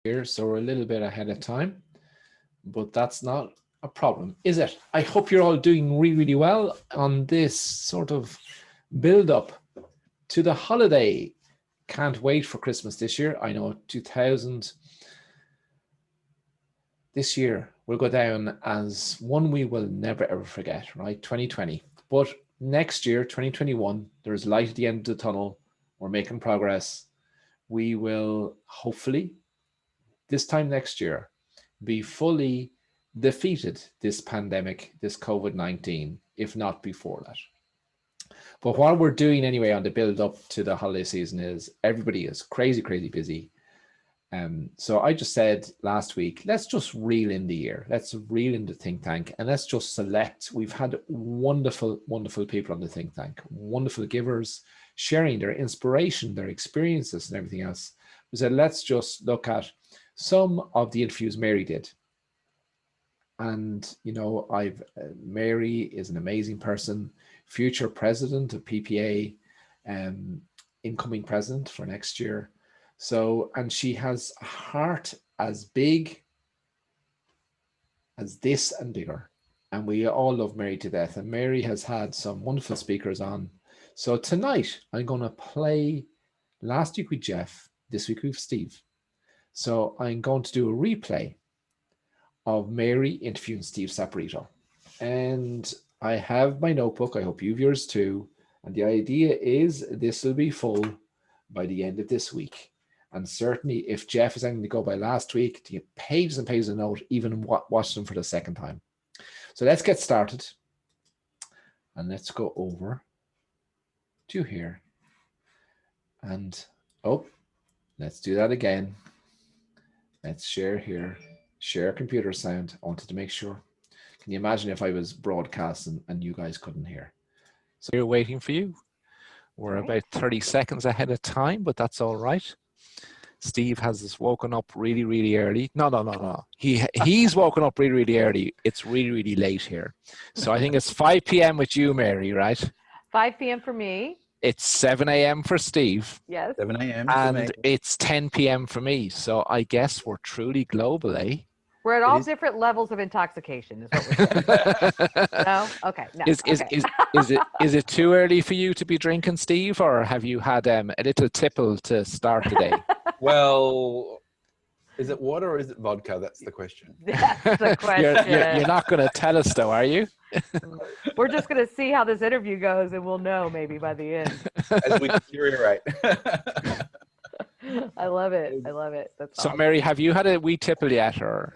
here, so we're a little bit ahead of time, but that's not a problem, is it? I hope you're all doing really, really well on this sort of build up to the holiday. Can't wait for Christmas this year. I know this year will go down as one we will never ever forget, right? 2020. But next year, 2021, there's light at the end of the tunnel. We're making progress. We will hopefully, this time next year, be fully defeated this pandemic, this COVID-19, if not before that. But what we're doing anyway on the build up to the holiday season is everybody is crazy, crazy busy. So I just said last week, let's just reel in the year. Let's reel in the think tank and let's just select. We've had wonderful, wonderful people on the think tank, wonderful givers sharing their inspiration, their experiences and everything else. We said, let's just look at some of the interviews Mary did. And, you know, Mary is an amazing person, future president of PPA, incoming president for next year. So, and she has a heart as big as this and bigger. And we all love Mary to death. And Mary has had some wonderful speakers on. So tonight I'm going to play last week with Jeff, this week with Steve. So I'm going to do a replay of Mary interviewing Steve Saporito. And I have my notebook. I hope you have yours too. And the idea is this will be full by the end of this week. And certainly if Jeff is anything to go by last week, to get pages and pages of note, even watch them for the second time. So let's get started. And let's go over to here. And, oh, let's do that again. Let's share here. Share computer sound. I wanted to make sure. Can you imagine if I was broadcasting and you guys couldn't hear? So we're waiting for you. We're about 30 seconds ahead of time, but that's all right. Steve has us woken up really, really early. No. He's woken up really, really early. It's really, really late here. So I think it's 5 p.m. with you, Mary, right? 5 p.m. for me. It's 7 a.m. for Steve. Yes. 7 a.m. And it's 10 p.m. for me. So I guess we're truly global, eh? We're at all different levels of intoxication, is what we're saying. No? Okay. No. Is it too early for you to be drinking, Steve, or have you had a little tipple to start the day? Well, is it water or is it vodka? That's the question. That's the question. You're not going to tell us, though, are you? We're just going to see how this interview goes, and we'll know maybe by the end. As we deteriorate. I love it. I love it. That's so, awesome. Mary, have you had a wee tipple yet, or?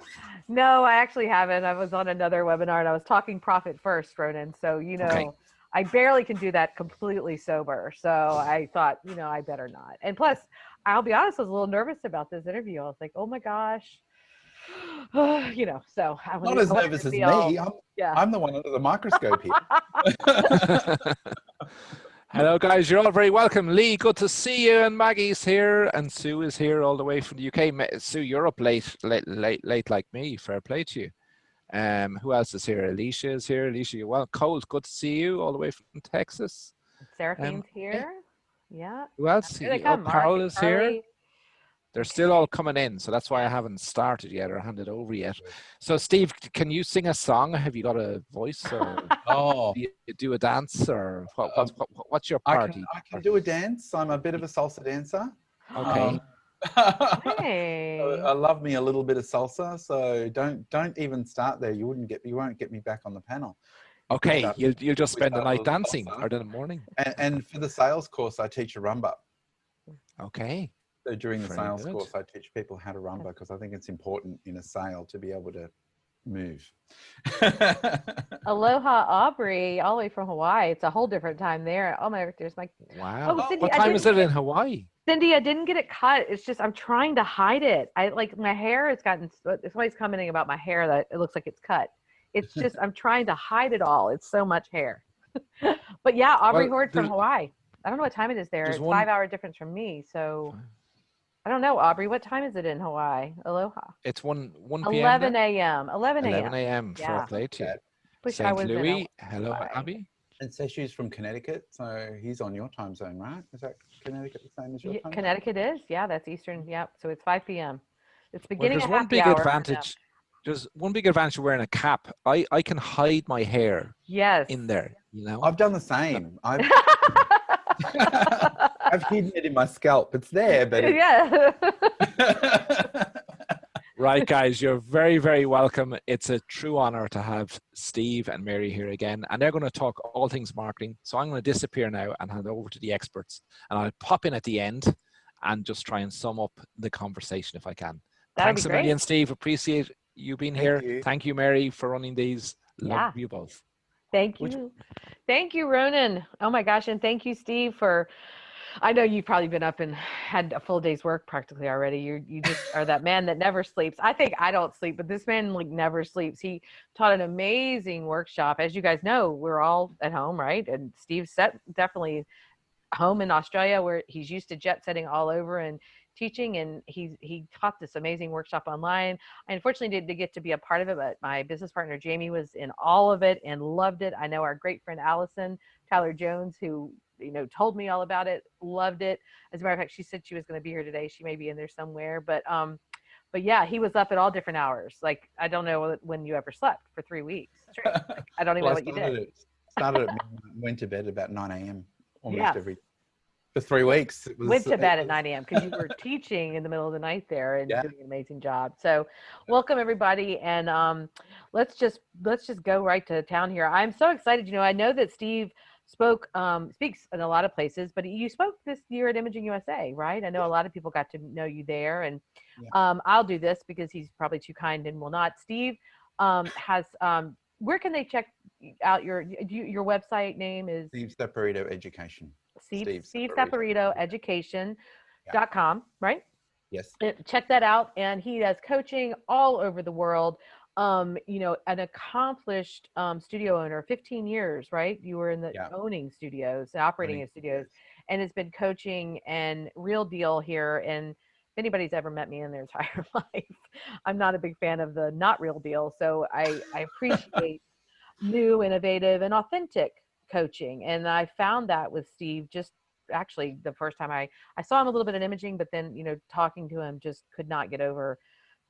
No, I actually haven't. I was on another webinar, and I was talking profit first, Ronan. So, you know, okay. I barely can do that completely sober. So I thought, you know, I better not. And plus, I'll be honest, I was a little nervous about this interview. I was like, oh my gosh. You know, so I was not as nervous as me. I'm the one under the microscope here. Hello, guys. You're all very welcome. Lee, good to see you. And Maggie's here. And Sue is here all the way from the UK. Sue, you're up late like me. Fair play to you. Who else is here? Alicia is here. Alicia, you're well. Cold, good to see you all the way from Texas. Seraphine's here. Yeah. Who else? Carol is here. They're still all coming in, so that's why I haven't started yet or handed over yet. So, Steve, can you sing a song? Have you got a voice, or do you do a dance, or what's your party? I can do a dance. I'm a bit of a salsa dancer. Okay. Hey. I love me a little bit of salsa, so don't even start there. You won't get me back on the panel. Okay, you'll just spend the night dancing or the morning. And for the sales course, I teach a rumba. Okay. So during the sales course, I teach people how to rumba because I think it's important in a sale to be able to move. Aloha, Aubrey, all the way from Hawaii. It's a whole different time there. Oh my, there's my. Wow. Oh, Cindy, what time is it in Hawaii? Cindy, I didn't get it cut. It's just I'm trying to hide it. I like my hair has gotten. Somebody's commenting about my hair that it looks like it's cut. It's just I'm trying to hide it all. It's so much hair. But yeah, Aubrey Horde from Hawaii. I don't know what time it is there. It's 5 hour difference from me, so. I don't know, Aubrey. What time is it in Hawaii? Aloha. It's 1 p.m. 11 a.m. 11 a.m. 11 a.m. Yeah. For play to you. St. Louis. Hello, Abby. And Seshu's from Connecticut, so he's on your time zone, right? Is that Connecticut the same as your time Connecticut zone? Is, yeah, that's Eastern. Yep. So it's 5 p.m. It's Well, beginning there's of one happy big hour for them. advantage. There's one big advantage of wearing a cap. I can hide my hair Yes. in there, you know? I've done the same. I've hidden it in my scalp. It's there, but it's... Yeah. Right, guys, you're very, very welcome. It's a true honor to have Steve and Mary here again, and they're going to talk all things marketing. So I'm going to disappear now and hand over to the experts, and I'll pop in at the end and just try and sum up the conversation if I can. That'd Thanks be a million, great. Steve. Appreciate you being Thank here. you. Thank you, Mary, for running these. Love Yeah. you both. Thank you. Thank you, Ronan. Oh my gosh. And thank you, Steve, for, I know you've probably been up and had a full day's work practically already. You just are that man that never sleeps. I think I don't sleep, but this man like never sleeps. He taught an amazing workshop. As you guys know, we're all at home, right? And Steve's definitely home in Australia where he's used to jet setting all over and teaching, and he taught this amazing workshop online. I unfortunately didn't get to be a part of it, but my business partner Jamie was in all of it and loved it. I know our great friend Allison Tyler Jones, who told me all about it, loved it. As a matter of fact, she said she was going to be here today. She may be in there somewhere, but yeah, he was up at all different hours. Like, I don't know when you ever slept for 3 weeks straight. Like, I don't even know what you did. Started at midnight, went to bed about 9 a.m. almost Yes. for 3 weeks. It was, went to bed at 9 a.m. because you were teaching in the middle of the night there and doing an amazing job. So welcome everybody. And let's just go right to town here. I'm so excited. I know that Steve speaks in a lot of places, but you spoke this year at Imaging USA, right? I know a lot of people got to know you there, and I'll do this because he's probably too kind and will not. Steve has, where can they check out your website name is? Steve Saporito Education. Steve Saporito Education.com, right? Yes. Check that out. And he does coaching all over the world. An accomplished studio owner, 15 years, right? You were in the owning studios, operating in studios, and has been coaching and real deal here. And if anybody's ever met me in their entire life, I'm not a big fan of the not real deal. So I appreciate new, innovative, and authentic coaching. And I found that with Steve just actually the first time I saw him a little bit in imaging, but then, talking to him just could not get over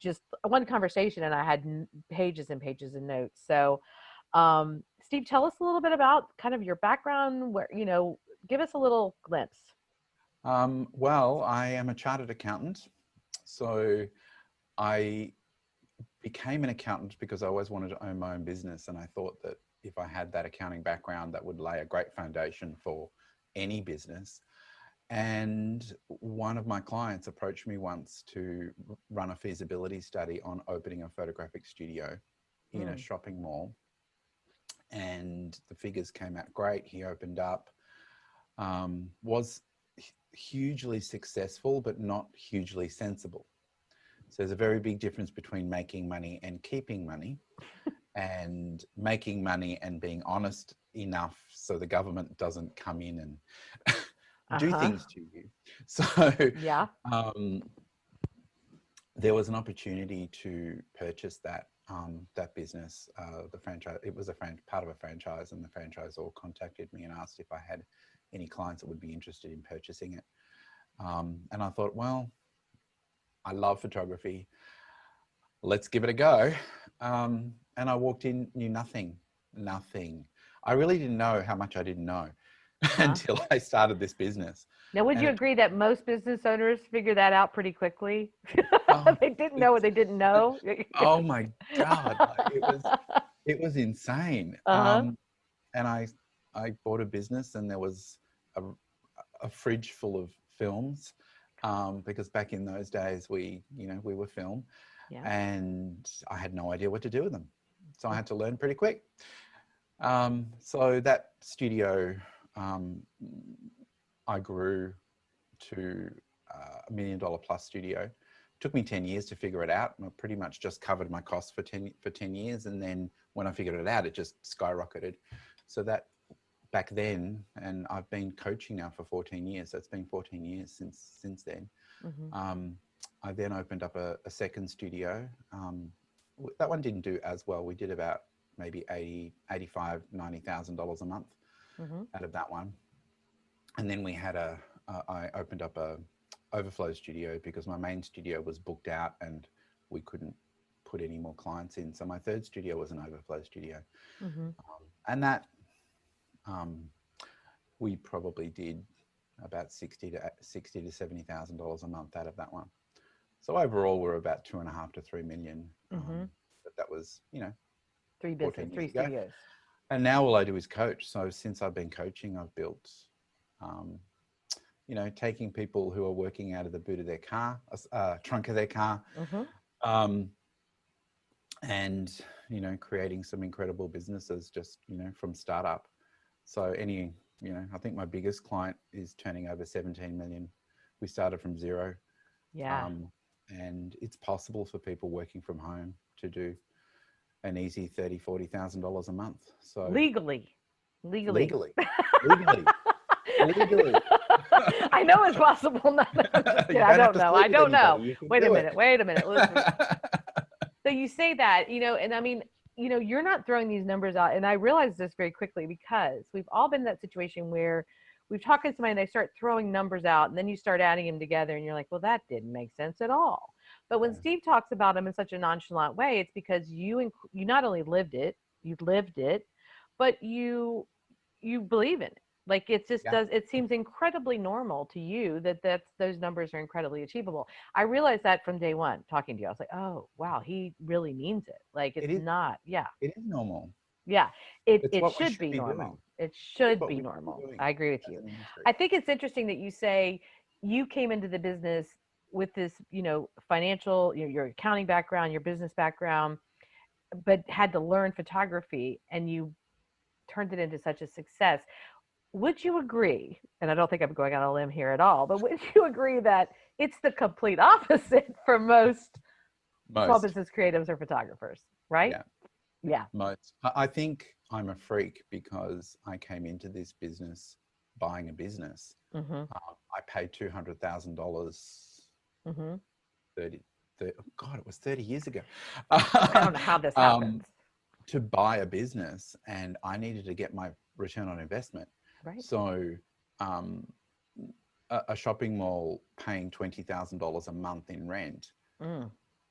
just one conversation. And I had pages and pages of notes. So, Steve, tell us a little bit about kind of your background, where, give us a little glimpse. Well, I am a chartered accountant. So I became an accountant because I always wanted to own my own business. And I thought that if I had that accounting background, that would lay a great foundation for any business. And one of my clients approached me once to run a feasibility study on opening a photographic studio in a shopping mall. And the figures came out great. He opened up, was hugely successful, but not hugely sensible. So there's a very big difference between making money and keeping money, and making money and being honest enough so the government doesn't come in and do things to you. So there was an opportunity to purchase that business, the franchise. It was part of a franchise, and the franchisor contacted me and asked if I had any clients that would be interested in purchasing it. And I thought, well, I love photography. Let's give it a go. And I walked in, knew nothing. I really didn't know how much I didn't know until I started this business. Now, would you agree that most business owners figure that out pretty quickly? They didn't know what they didn't know. Oh my God. It was insane. And I bought a business, and there was a fridge full of films, because back in those days we were film, and I had no idea what to do with them. So I had to learn pretty quick. So that studio, I grew to $1 million plus studio. Took me 10 years to figure it out. I pretty much just covered my costs for 10 years. And then when I figured it out, it just skyrocketed. So that back then, and I've been coaching now for 14 years. So it's been 14 years since then. I then opened up a second studio. That one didn't do as well. We did about maybe $85,000, $90,000 a month out of that one. And then we had I opened up a overflow studio because my main studio was booked out, and we couldn't put any more clients in. So my third studio was an overflow studio. Mm-hmm. And that we probably did about $60,000 to $70,000 a month out of that one. So overall, we're about 2.5 to 3 million. But that was, 3 14 business, 3 years ago. studios. And now all I do is coach. So since I've been coaching, I've built, taking people who are working out of the boot of their car, trunk of their car, and, creating some incredible businesses just, from startup. So I think my biggest client is turning over 17 million. We started from zero. Yeah. And it's possible for people working from home to do an easy $30,000-$40,000 a month. So Legally. legally. I know it's possible. No, I'm just kidding. I don't know. I don't know. Wait a minute. Listen. So you say that, and I mean, you're not throwing these numbers out. And I realized this very quickly because we've all been in that situation where we've talked to somebody and they start throwing numbers out and then you start adding them together and you're like, well, that didn't make sense at all. But when Steve talks about them in such a nonchalant way, it's because you not only lived it, but you believe in it. Like it just does. It seems incredibly normal to you that those numbers are incredibly achievable. I realized that from day one talking to you. I was like, oh wow, he really means it. Like it's not. Yeah. It is normal. Yeah. It should be normal. It should be normal. I agree with you. I think it's interesting that you say you came into the business with this, financial, your accounting background, your business background, but had to learn photography and you turned it into such a success. Would you agree, and I don't think I'm going on a limb here at all, but would you agree that it's the complete opposite for most small business creatives or photographers, right? Yeah. Most. I think I'm a freak because I came into this business buying a business. I paid $200,000 it was 30 years ago. I don't know how this happens. To buy a business, and I needed to get my return on investment. Right. So a shopping mall paying $20,000 a month in rent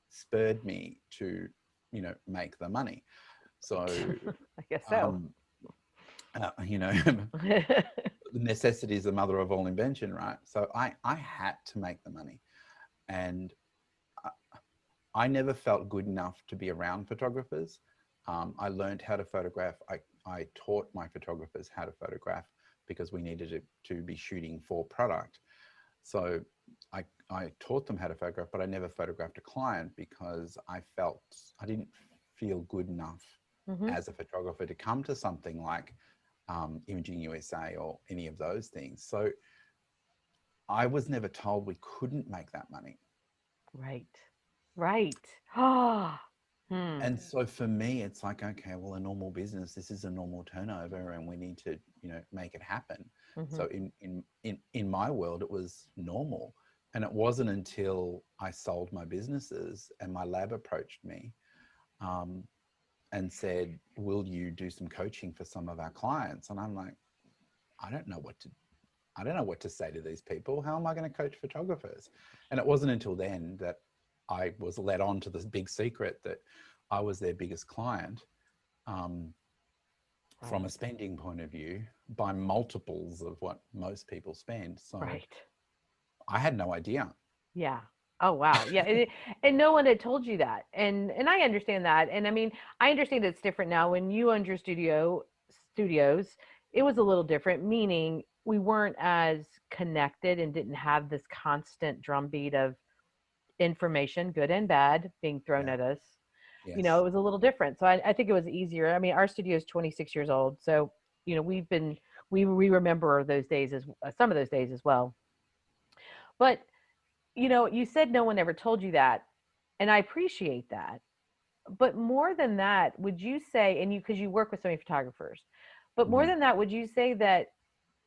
spurred me to, make the money. So I guess so. Necessity is the mother of all invention, right? So I had to make the money. And I never felt good enough to be around photographers. I learned how to photograph. I taught my photographers how to photograph because we needed to be shooting for product. So I taught them how to photograph, but I never photographed a client because I didn't feel good enough as a photographer to come to something like Imaging USA or any of those things. So I was never told we couldn't make that money. Right. And so for me, it's like, okay, well, a normal business, this is a normal turnover and we need to, make it happen. So in my world, it was normal. And it wasn't until I sold my businesses and my lab approached me and said, will you do some coaching for some of our clients? And I'm like, I don't know what to say to these people. How am I going to coach photographers? And it wasn't until then that I was led on to this big secret that I was their biggest client from a spending point of view by multiples of what most people spend. So I had no idea. Yeah. Oh, wow. Yeah. And no one had told you that. And I understand that. And I mean, I understand it's different now. When you owned your studios, it was a little different, meaning we weren't as connected and didn't have this constant drumbeat of information, good and bad, being thrown at us. It was a little different. So I think it was easier. I mean, our studio is 26 years old. So, we remember those days as some of those days as well. But, you said no one ever told you that. And I appreciate that. But more than that, would you say, and because you work with so many photographers, but more than that, would you say that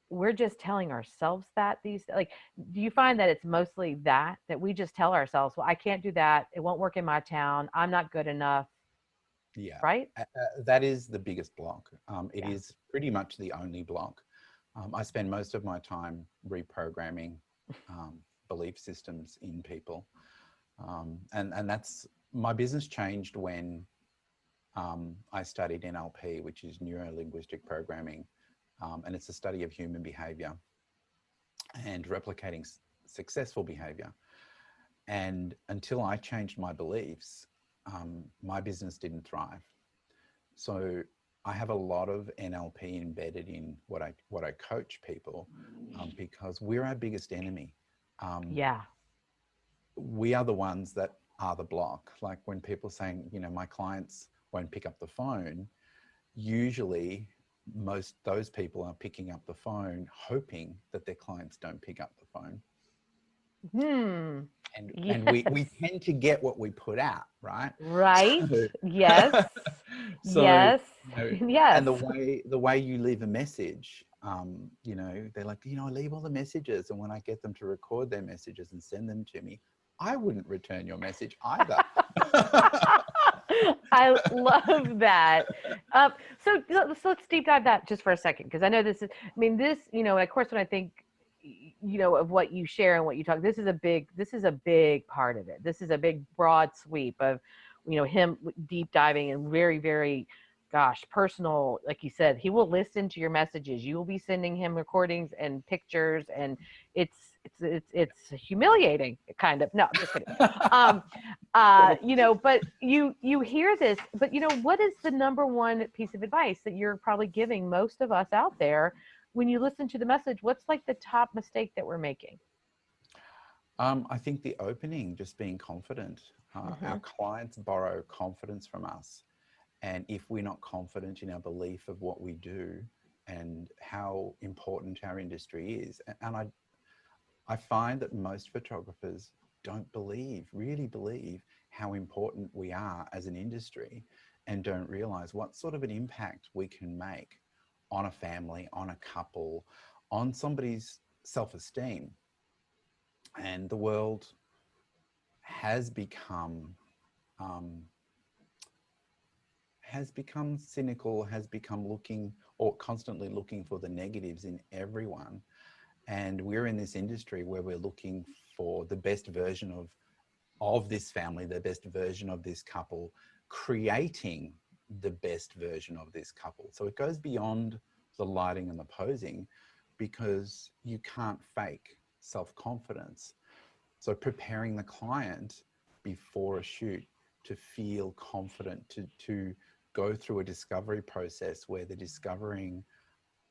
we're just telling ourselves that do you find that it's mostly that we just tell ourselves, well, I can't do that. It won't work in my town. I'm not good enough. Yeah. Right. That is the biggest block. It is pretty much the only block. I spend most of my time reprogramming belief systems in people. And that's my business changed when I studied NLP, which is neuro-linguistic programming, and it's a study of human behavior and replicating successful behavior. And until I changed my beliefs, my business didn't thrive. So I have a lot of NLP embedded in what I coach people, because we're our biggest enemy. Yeah. We are the ones that are the block. Like when people saying, you know, my clients won't pick up the phone, usually those people are picking up the phone hoping that their clients don't pick up the phone. Yes. And we tend to get what we put out, right? Right. So, Yes. so, Yes. you know, Yes. and the way you leave a message, you know, they're like, you know, I leave all the messages, and when I get them to record their messages and send them to me, I wouldn't return your message either. I love that. So let's deep dive that just for a second, because I know this is, I mean, this, you know, of course, when I think, you know, of what you share and what you talk, this is a big part of it. This is a big broad sweep of, you know, him deep diving and very, very, gosh, personal. Like you said, he will listen to your messages. You will be sending him recordings and pictures, and it's humiliating, kind of. No, I'm just kidding. You know, but you hear this, but you know, what is the number one piece of advice that you're probably giving most of us out there when you listen to the message? What's like the top mistake that we're making? I think the opening, just being confident. Our clients borrow confidence from us. And if we're not confident in our belief of what we do and how important our industry is, and I find that most photographers don't really believe how important we are as an industry, and don't realize what sort of an impact we can make on a family, on a couple, on somebody's self-esteem. And the world has become cynical, has become looking, or constantly looking for the negatives in everyone. And we're in this industry where we're looking for the best version of this family, the best version of this couple, creating the best version of this couple. So it goes beyond the lighting and the posing, because you can't fake self-confidence. So preparing the client before a shoot to feel confident, to go through a discovery process where they're discovering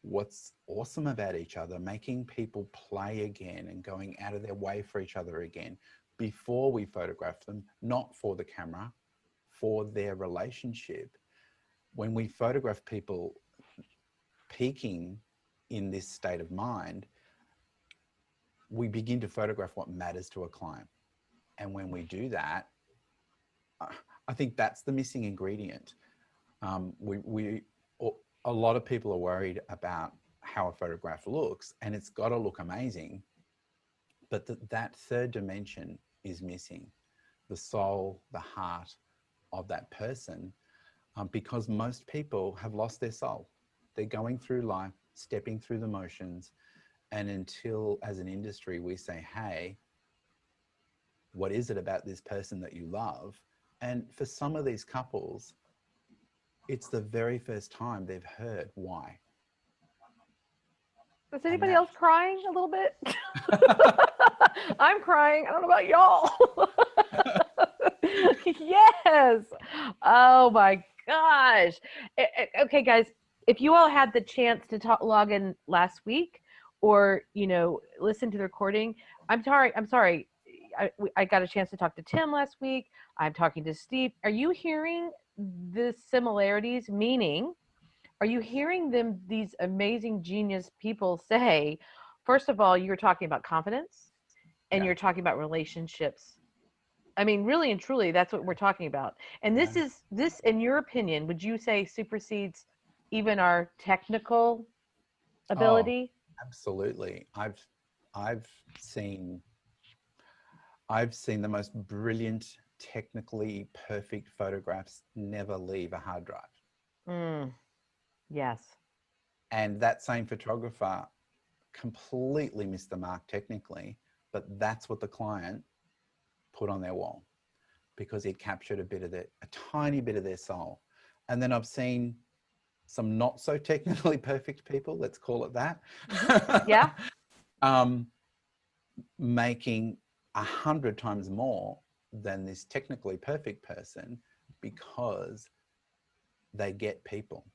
what's awesome about each other, making people play again and going out of their way for each other again before we photograph them, not for the camera, for their relationship. When we photograph people peaking in this state of mind, we begin to photograph what matters to a client. And when we do that, I think that's the missing ingredient. A lot of people are worried about how a photograph looks, and it's got to look amazing, but that third dimension is missing, the soul, the heart of that person, because most people have lost their soul. They're going through life, stepping through the motions, and until, as an industry, we say, hey, what is it about this person that you love? And for some of these couples, it's the very first time they've heard why. Is anybody else crying a little bit? I'm crying. I don't know about y'all. Yes. Oh my gosh. Okay, guys, if you all had the chance to log in last week, or, you know, listen to the recording, I'm sorry. I got a chance to talk to Tim last week. I'm talking to Steve. Are you hearing the similarities? Meaning, are you hearing these amazing genius people say, first of all, you're talking about confidence, and you're talking about relationships. I mean, really and truly, that's what we're talking about. And this, in your opinion, would you say supersedes even our technical ability? Oh, absolutely. I've seen the most brilliant, technically perfect photographs never leave a hard drive. Yes. And that same photographer completely missed the mark technically, but that's what the client put on their wall. because it captured a tiny bit of their soul. And then I've seen some not so technically perfect people, let's call it that. Yeah. Making 100 times more than this technically perfect person because they get people.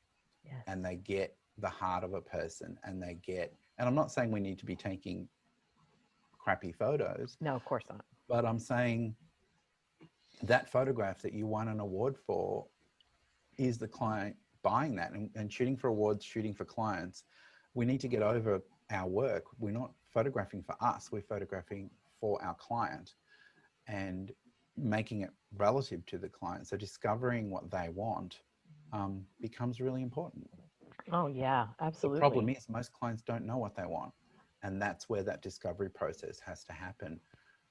Yes. And they get the heart of a person, and I'm not saying we need to be taking crappy photos. No, of course not. But I'm saying that photograph that you won an award for is the client buying that and shooting for awards, shooting for clients. We need to get over our work. We're not photographing for us, we're photographing for our client and making it relative to the client. So discovering what they want becomes really important. Oh yeah, absolutely. The problem is most clients don't know what they want. And that's where that discovery process has to happen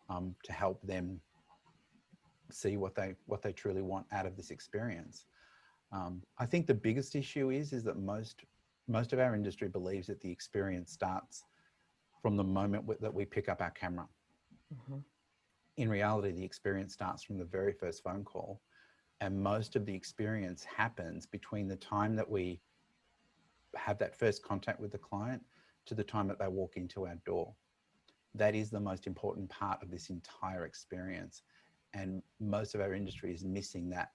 to help them see what they truly want out of this experience. I think the biggest issue is that most of our industry believes that the experience starts from the moment that we pick up our camera. Mm-hmm. In reality, the experience starts from the very first phone call. And most of the experience happens between the time that we have that first contact with the client to the time that they walk into our door. That is the most important part of this entire experience. And most of our industry is missing that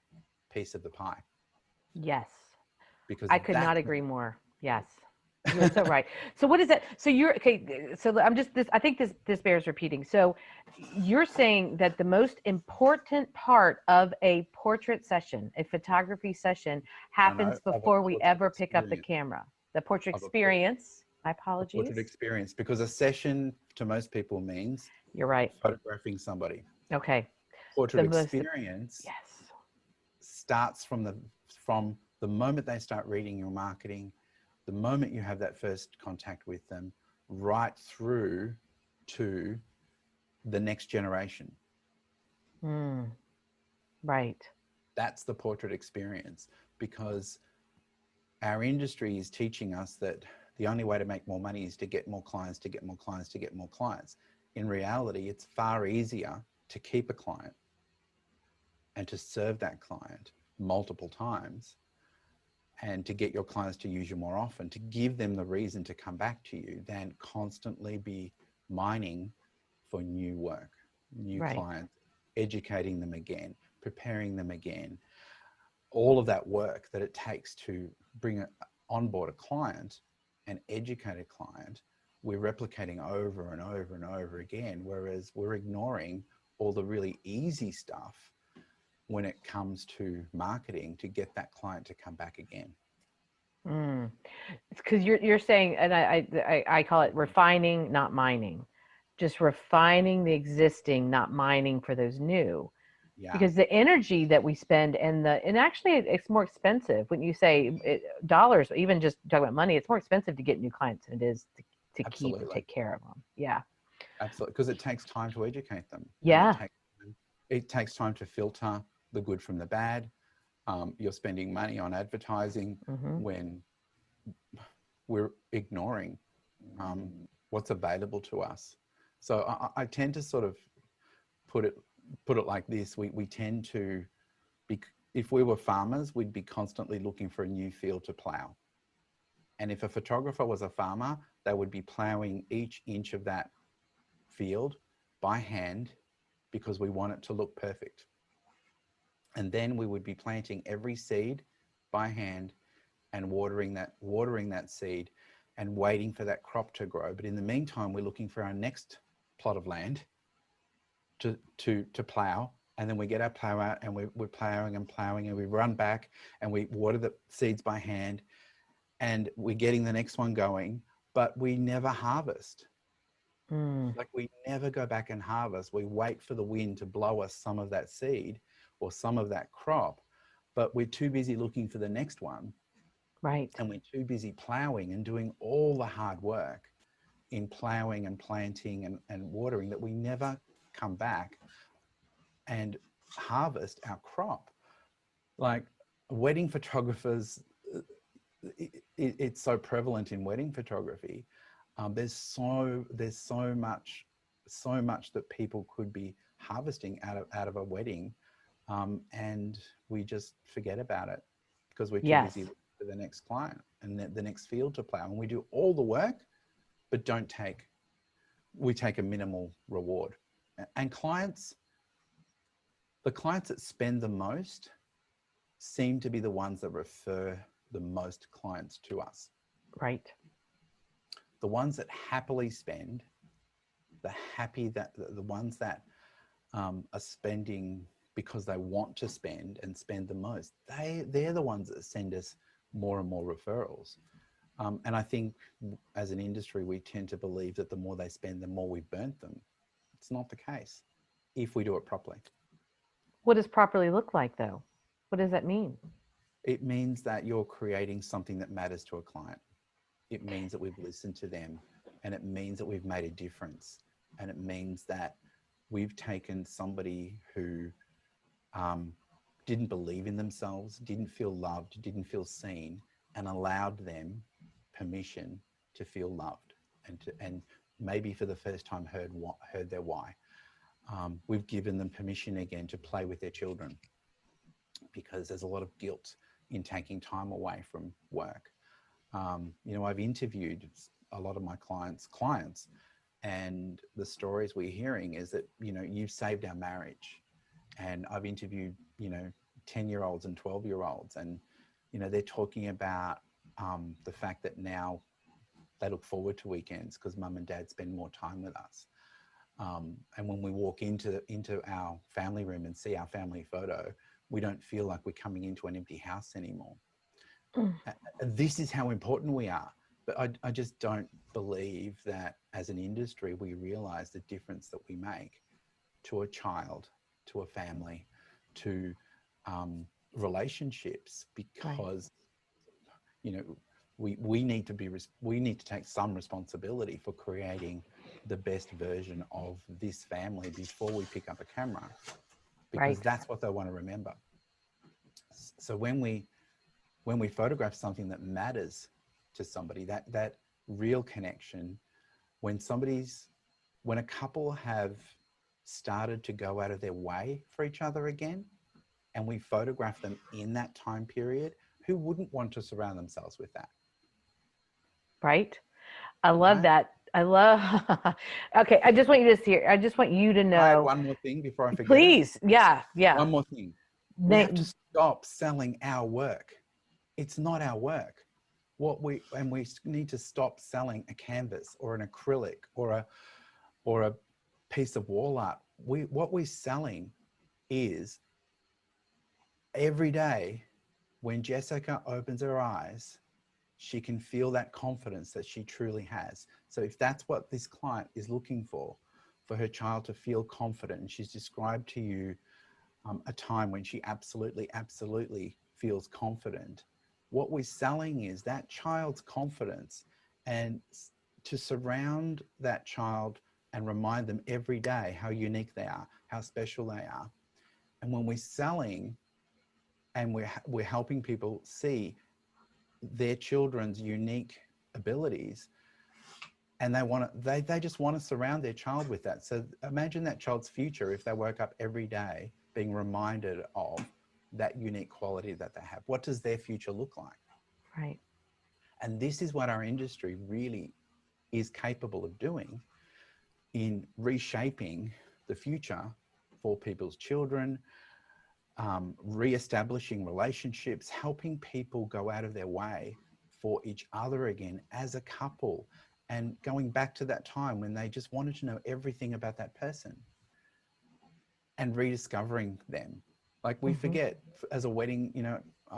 piece of the pie. Yes. Because I could not agree more. Yes. You're so right. So what is that? So you're okay. So I'm just this. I think this bears repeating. So you're saying that the most important part of a portrait session, a photography session, happens before we ever pick up the camera. The portrait experience. My apologies. Portrait experience, because a session to most people means you're right. Photographing somebody. Okay. Portrait experience yes. starts from the moment they start reading your marketing, the moment you have that first contact with them, right through to the next generation. Right. That's the portrait experience, because our industry is teaching us that the only way to make more money is to get more clients, to get more clients, to get more clients. In reality, it's far easier to keep a client and to serve that client multiple times, and to get your clients to use you more often, to give them the reason to come back to you, than constantly be mining for new work, new clients, educating them again, preparing them again. All of that work that it takes to bring on board a client and educate a client, we're replicating over and over and over again, whereas we're ignoring all the really easy stuff when it comes to marketing to get that client to come back again. Because you're saying, and I call it refining, not mining, just refining the existing, not mining for those new. Yeah. Because the energy that we spend and actually it's more expensive when you say dollars, even just talking about money, it's more expensive to get new clients than it is to keep and take care of them. Yeah. Absolutely. Because it takes time to educate them. Yeah. It takes time to filter the good from the bad. You're spending money on advertising when we're ignoring what's available to us. So I tend to sort of put it like this. We tend to be, if we were farmers, we'd be constantly looking for a new field to plow. And if a photographer was a farmer, they would be plowing each inch of that field by hand because we want it to look perfect. And then we would be planting every seed by hand and watering that seed and waiting for that crop to grow. But in the meantime, we're looking for our next plot of land to plow. And then we get our plow out and we're plowing and we run back and we water the seeds by hand and we're getting the next one going, but we never harvest. Like we never go back and harvest. We wait for the wind to blow us some of that seed or some of that crop, but we're too busy looking for the next one. Right. And we're too busy plowing and doing all the hard work in plowing and planting and watering that we never come back and harvest our crop. Like wedding photographers, it's so prevalent in wedding photography. There's so much that people could be harvesting out of a wedding and we just forget about it because we're too Yes. busy for the next client and the next field to plow. And we do all the work, but we take a minimal reward. And the clients that spend the most seem to be the ones that refer the most clients to us. Right. The ones that happily spend, the ones that are spending because they want to spend and spend the most, they're the ones that send us more and more referrals. And I think as an industry, we tend to believe that the more they spend, the more we've burnt them. It's not the case if we do it properly. What does properly look like, though? What does that mean? It means that you're creating something that matters to a client. It means that we've listened to them, and it means that we've made a difference. And it means that we've taken somebody who didn't believe in themselves, didn't feel loved, didn't feel seen, and allowed them permission to feel loved and maybe for the first time heard their why. We've given them permission again to play with their children, because there's a lot of guilt in taking time away from work. I've interviewed a lot of my clients, and the stories we're hearing is that, you've saved our marriage. And I've interviewed, 10-year-olds and 12-year-olds, and, they're talking about the fact that now they look forward to weekends because mum and dad spend more time with us. And when we walk into our family room and see our family photo, we don't feel like we're coming into an empty house anymore. This is how important we are. But I just don't believe that as an industry, we realize the difference that we make to a child, to a family, to relationships, because, we need to take some responsibility for creating the best version of this family before we pick up a camera, because that's what they want to remember. So when we photograph something that matters to somebody, that real connection, when a couple have started to go out of their way for each other again, and we photograph them in that time period, who wouldn't want to surround themselves with that? Right. I love that. I love, okay. I just want you to know. I add one more thing before I forget. Please. Yeah. One more thing. We have to stop selling our work. It's not our work. We need to stop selling a canvas or an acrylic or a piece of wall art. What we're selling is, every day when Jessica opens her eyes, she can feel that confidence that she truly has. So if that's what this client is looking for her child to feel confident, and she's described to you a time when she absolutely feels confident, what we're selling is that child's confidence, and to surround that child and remind them every day how unique they are, how special they are. And when we're selling and we're helping people see their children's unique abilities, and they just want to surround their child with that. So imagine that child's future if they woke up every day being reminded of that unique quality that they have. What does their future look like? Right. And this is what our industry really is capable of doing, in reshaping the future for people's children, re-establishing relationships, helping people go out of their way for each other again as a couple, and going back to that time when they just wanted to know everything about that person, and rediscovering them. Like we forget, as a wedding,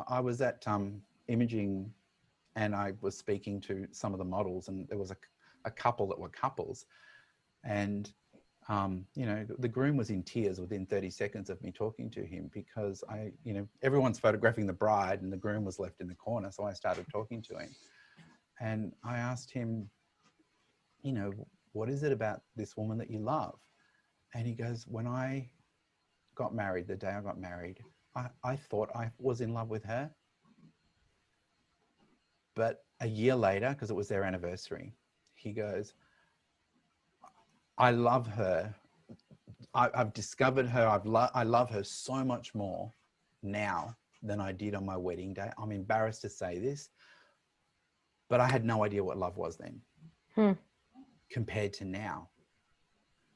I was at Imaging, and I was speaking to some of the models, and there was a couple that were couples, and the groom was in tears within 30 seconds of me talking to him, because everyone's photographing the bride and the groom was left in the corner. So I started talking to him, and I asked him, what is it about this woman that you love? And he goes, when I got married, the day I got married, I thought I was in love with her. But a year later, because it was their anniversary, he goes, I love her. I've discovered her. I love her so much more now than I did on my wedding day. I'm embarrassed to say this, but I had no idea what love was then compared to now.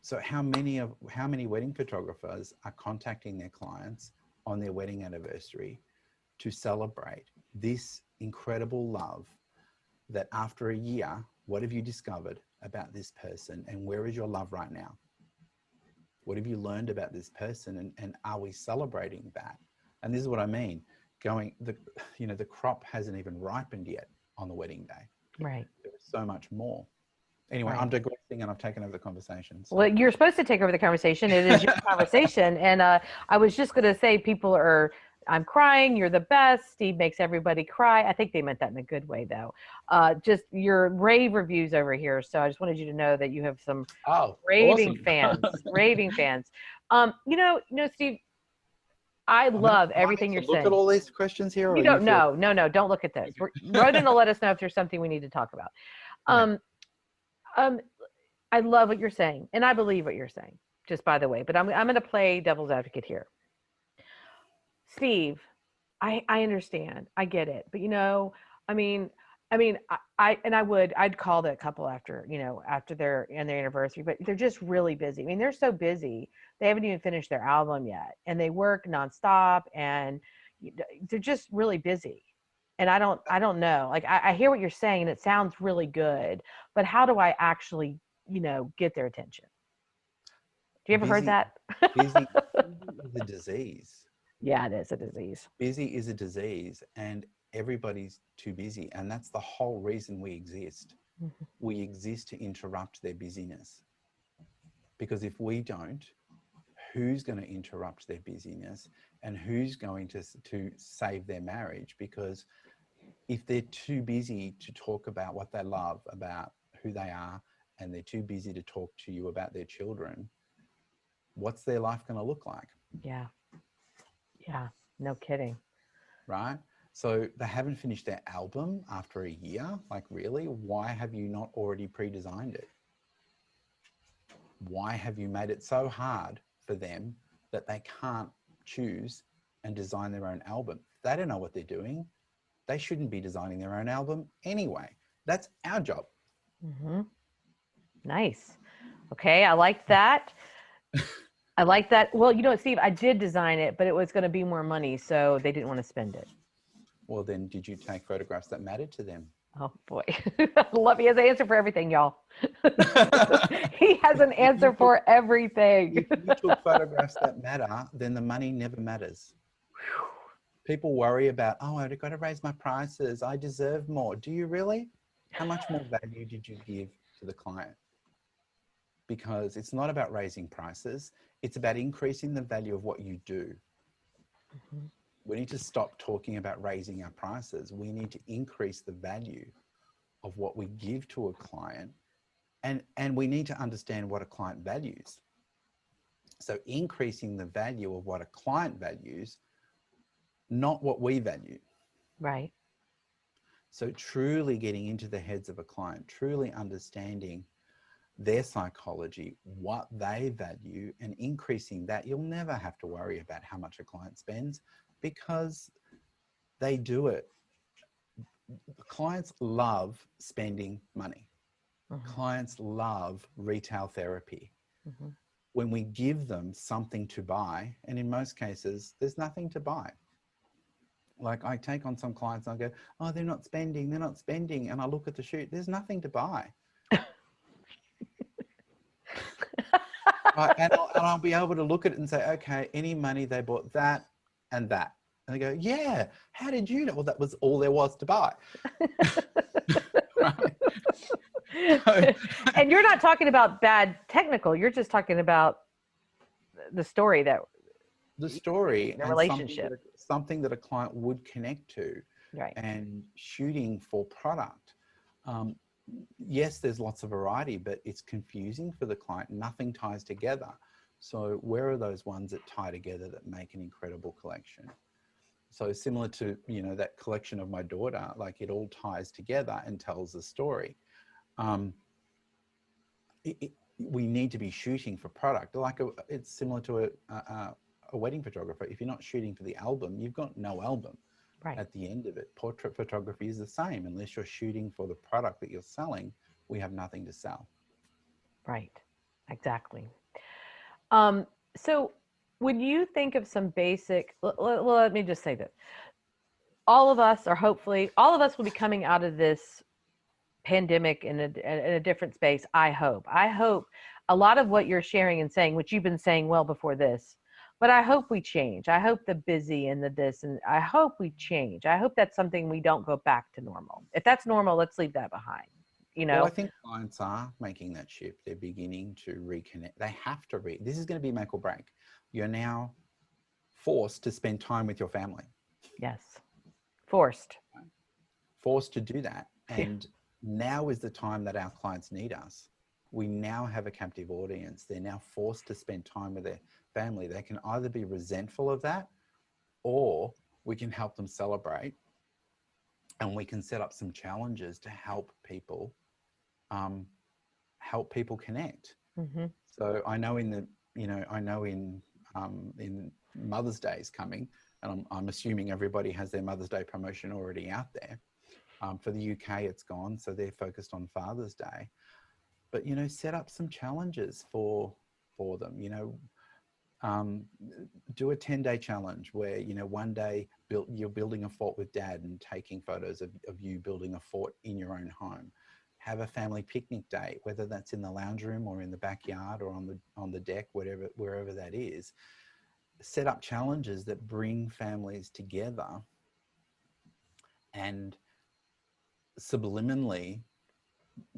So how many wedding photographers are contacting their clients on their wedding anniversary to celebrate this incredible love that after a year, what have you discovered about this person, and where is your love right now? What have you learned about this person, and are we celebrating that? And this is what I mean, the crop hasn't even ripened yet on the wedding day. Right. There's so much more. Anyway, Right. I'm digressing and I've taken over the conversation. So. Well, you're supposed to take over the conversation. It is your conversation. And I was just going to say, I'm crying. You're the best. Steve makes everybody cry. I think they meant that in a good way, though. Just your rave reviews over here. So I just wanted you to know that you have some raving fans, raving fans. Steve, I love everything you're saying. Look at all these questions here. You don't know. No, don't look at this. Roden will let us know if there's something we need to talk about. I love what you're saying, and I believe what you're saying, just by the way, but I'm going to play devil's advocate here. Steve, I understand. I get it. But I'd call that couple after their anniversary, but they're just really busy. I mean, they're so busy. They haven't even finished their album yet, and they work nonstop, and they're just really busy. And I don't know. Like, I hear what you're saying, and it sounds really good, but how do I actually get their attention? Do you ever heard that? Busy is a disease. Yeah, it is a disease. Busy is a disease, and everybody's too busy. And that's the whole reason we exist. Mm-hmm. We exist to interrupt their busyness. Because if we don't, who's going to interrupt their busyness, and who's going to save their marriage? Because if they're too busy to talk about what they love, about who they are, and they're too busy to talk to you about their children, what's their life going to look like? Yeah. No kidding. Right? So they haven't finished their album after a year. Like, really? Why have you not already pre-designed it? Why have you made it so hard for them that they can't choose and design their own album? They don't know what they're doing. They shouldn't be designing their own album anyway. That's our job. Mm-hmm. Nice. Okay, I like that. I like that. Well, Steve, I did design it, but it was going to be more money, so they didn't want to spend it. Well, then did you take photographs that mattered to them? Oh, boy. I love he has an answer for everything, y'all. He has an answer for everything. If you took photographs that matter, then the money never matters. People worry about, I've got to raise my prices. I deserve more. Do you really? How much more value did you give to the client? Because it's not about raising prices. It's about increasing the value of what you do. Mm-hmm. We need to stop talking about raising our prices. We need to increase the value of what we give to a client. And we need to understand what a client values. So increasing the value of what a client values, not what we value. Right. So truly getting into the heads of a client, truly understanding their psychology, what they value, and increasing that. You'll never have to worry about how much a client spends because they do it. Clients love spending money. Mm-hmm. Clients love retail therapy. Mm-hmm. When we give them something to buy, and in most cases, there's nothing to buy. Like, I take on some clients and I go, they're not spending. And I look at the shoot, there's nothing to buy. And I'll be able to look at it and say, okay, any money they bought that and that. And they go, yeah, how did you know? Well, that was all there was to buy. Right? And you're not talking about bad technical. You're just talking about the story the relationship. Something that a client would connect to. Right. And shooting for product. Yes, there's lots of variety, but it's confusing for the client. Nothing ties together. So where are those ones that tie together that make an incredible collection? So similar to, that collection of my daughter, like, it all ties together and tells a story. we need to be shooting for product. Like it's similar to a wedding photographer. If you're not shooting for the album, you've got no album. Right. At the end of it. Portrait photography is the same. Unless you're shooting for the product that you're selling, we have nothing to sell. Right. Exactly. So when you think of some basic, let me just say this. All of us are hopefully, all of us will be coming out of this pandemic in a different space. I hope a lot of what you're sharing and saying, which you've been saying well before this, but I hope we change. I hope the busy and the this, and I hope we change. I hope that's something we don't go back to normal. If that's normal, let's leave that behind. You know? Well, I think clients are making that shift. They're beginning to reconnect. They have to this is going to be make or break. You're now forced to spend time with your family. Yes. Forced to do that. And now is the time that our clients need us. We now have a captive audience. They're now forced to spend time with their family. They can either be resentful of that, or we can help them celebrate, and we can set up some challenges to help people connect. Mm-hmm. So I know in Mother's Day is coming, and I'm assuming everybody has their Mother's Day promotion already out there. For the UK, it's gone, so they're focused on Father's Day. But set up some challenges for them. Do a 10-day challenge where one day you're building a fort with Dad and taking photos of you building a fort in your own home. Have a family picnic day, whether that's in the lounge room or in the backyard or on the deck, wherever that is. Set up challenges that bring families together and subliminally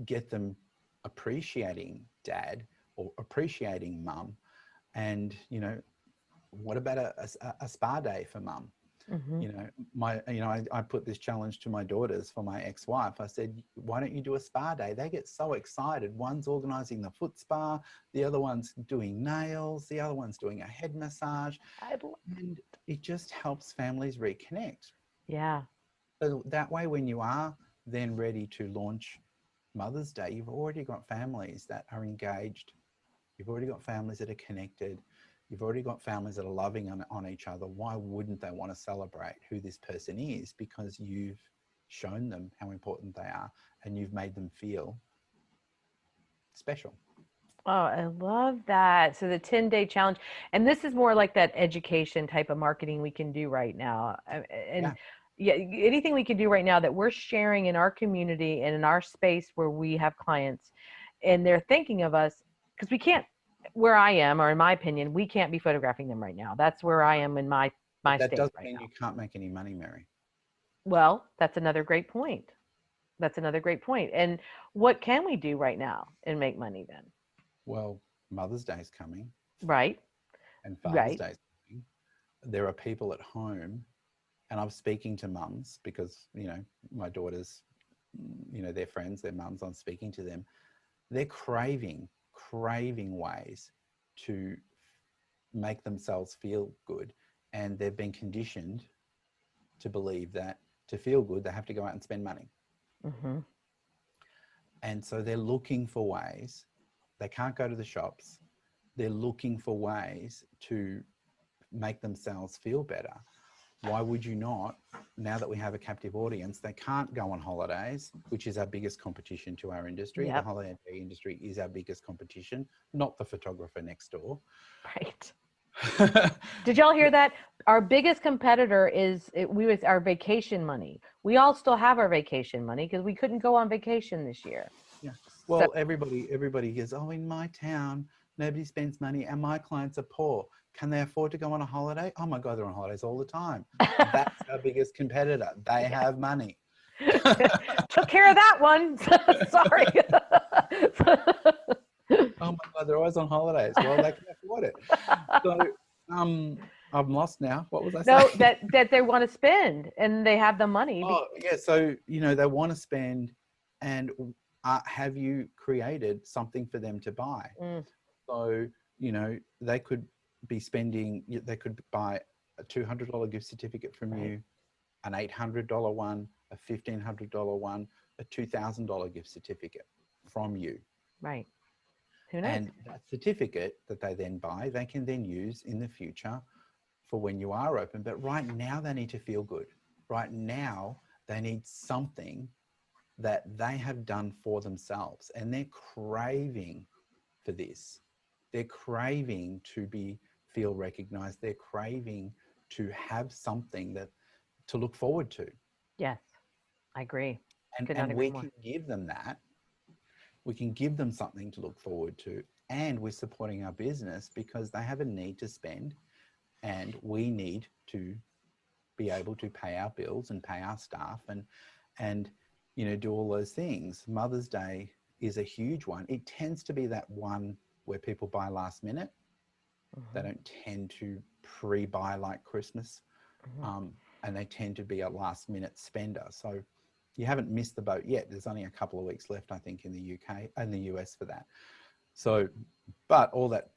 get them appreciating Dad or appreciating Mum. And what about a spa day for Mum? Mm-hmm. I put this challenge to my daughters for my ex-wife. I said, why don't you do a spa day? They get so excited. One's organizing the foot spa, the other one's doing nails, the other one's doing a head massage, and it just helps families reconnect. Yeah. So that way, when you are then ready to launch Mother's Day, you've already got families that are engaged. You've already got families that are connected. You've already got families that are loving on each other. Why wouldn't they want to celebrate who this person is? Because you've shown them how important they are and you've made them feel special. Oh, I love that. So the 10-day challenge, and this is more like that education type of marketing we can do right now. And yeah, anything we can do right now that we're sharing in our community and in our space where we have clients and they're thinking of us, because we can't, where I am, or in my opinion, we can't be photographing them right now. That's where I am in my that state doesn't right mean now. you can't make any money, Mary. Well, that's another great point. That's another great point. And what can we do right now and make money then? Well, Mother's Day is coming. Right. And Father's Day is coming. There are people at home, and I'm speaking to mums because, my daughters, their friends, their mums, I'm speaking to them. They're craving ways to make themselves feel good. And they've been conditioned to believe that to feel good, they have to go out and spend money. Mm-hmm. And so they're looking for ways. They can't go to the shops. They're looking for ways to make themselves feel better. Why would you not, now that we have a captive audience, they can't go on holidays, which is our biggest competition to our industry. Yep. The holiday industry is our biggest competition, not the photographer next door. Right. Did y'all hear that? Our biggest competitor is our vacation money. We all still have our vacation money because we couldn't go on vacation this year. Yeah. Well, everybody goes, oh, in my town, nobody spends money and my clients are poor. Can they afford to go on a holiday? Oh my God, they're on holidays all the time. That's our biggest competitor. They have money. Took care of that one. Sorry. Oh my God, they're always on holidays. Well, they can afford it. So I'm lost now. What was I saying? No, that they want to spend and they have the money. Oh yeah. So, they want to spend, and have you created something for them to buy? Mm. So, they could be spending, they could buy a $200 gift certificate from you, an $800 one, a $1,500 one, a $2,000 gift certificate from you. Right. Who knows? And that certificate that they then buy, they can then use in the future for when you are open. But right now they need to feel good. Right now they need something that they have done for themselves, and they're craving for this. They're craving to feel recognized. They're craving to have something to look forward to. Yes, I agree. Could not And agree we more. can give them that. We can give them something to look forward to, and we're supporting our business because they have a need to spend, and we need to be able to pay our bills and pay our staff and do all those things. Mother's Day is a huge one. It tends to be that one where people buy last minute. They don't tend to pre-buy like Christmas, and they tend to be a last minute spender. So you haven't missed the boat yet. There's only a couple of weeks left, I think, in the UK and the US for that. So, but all that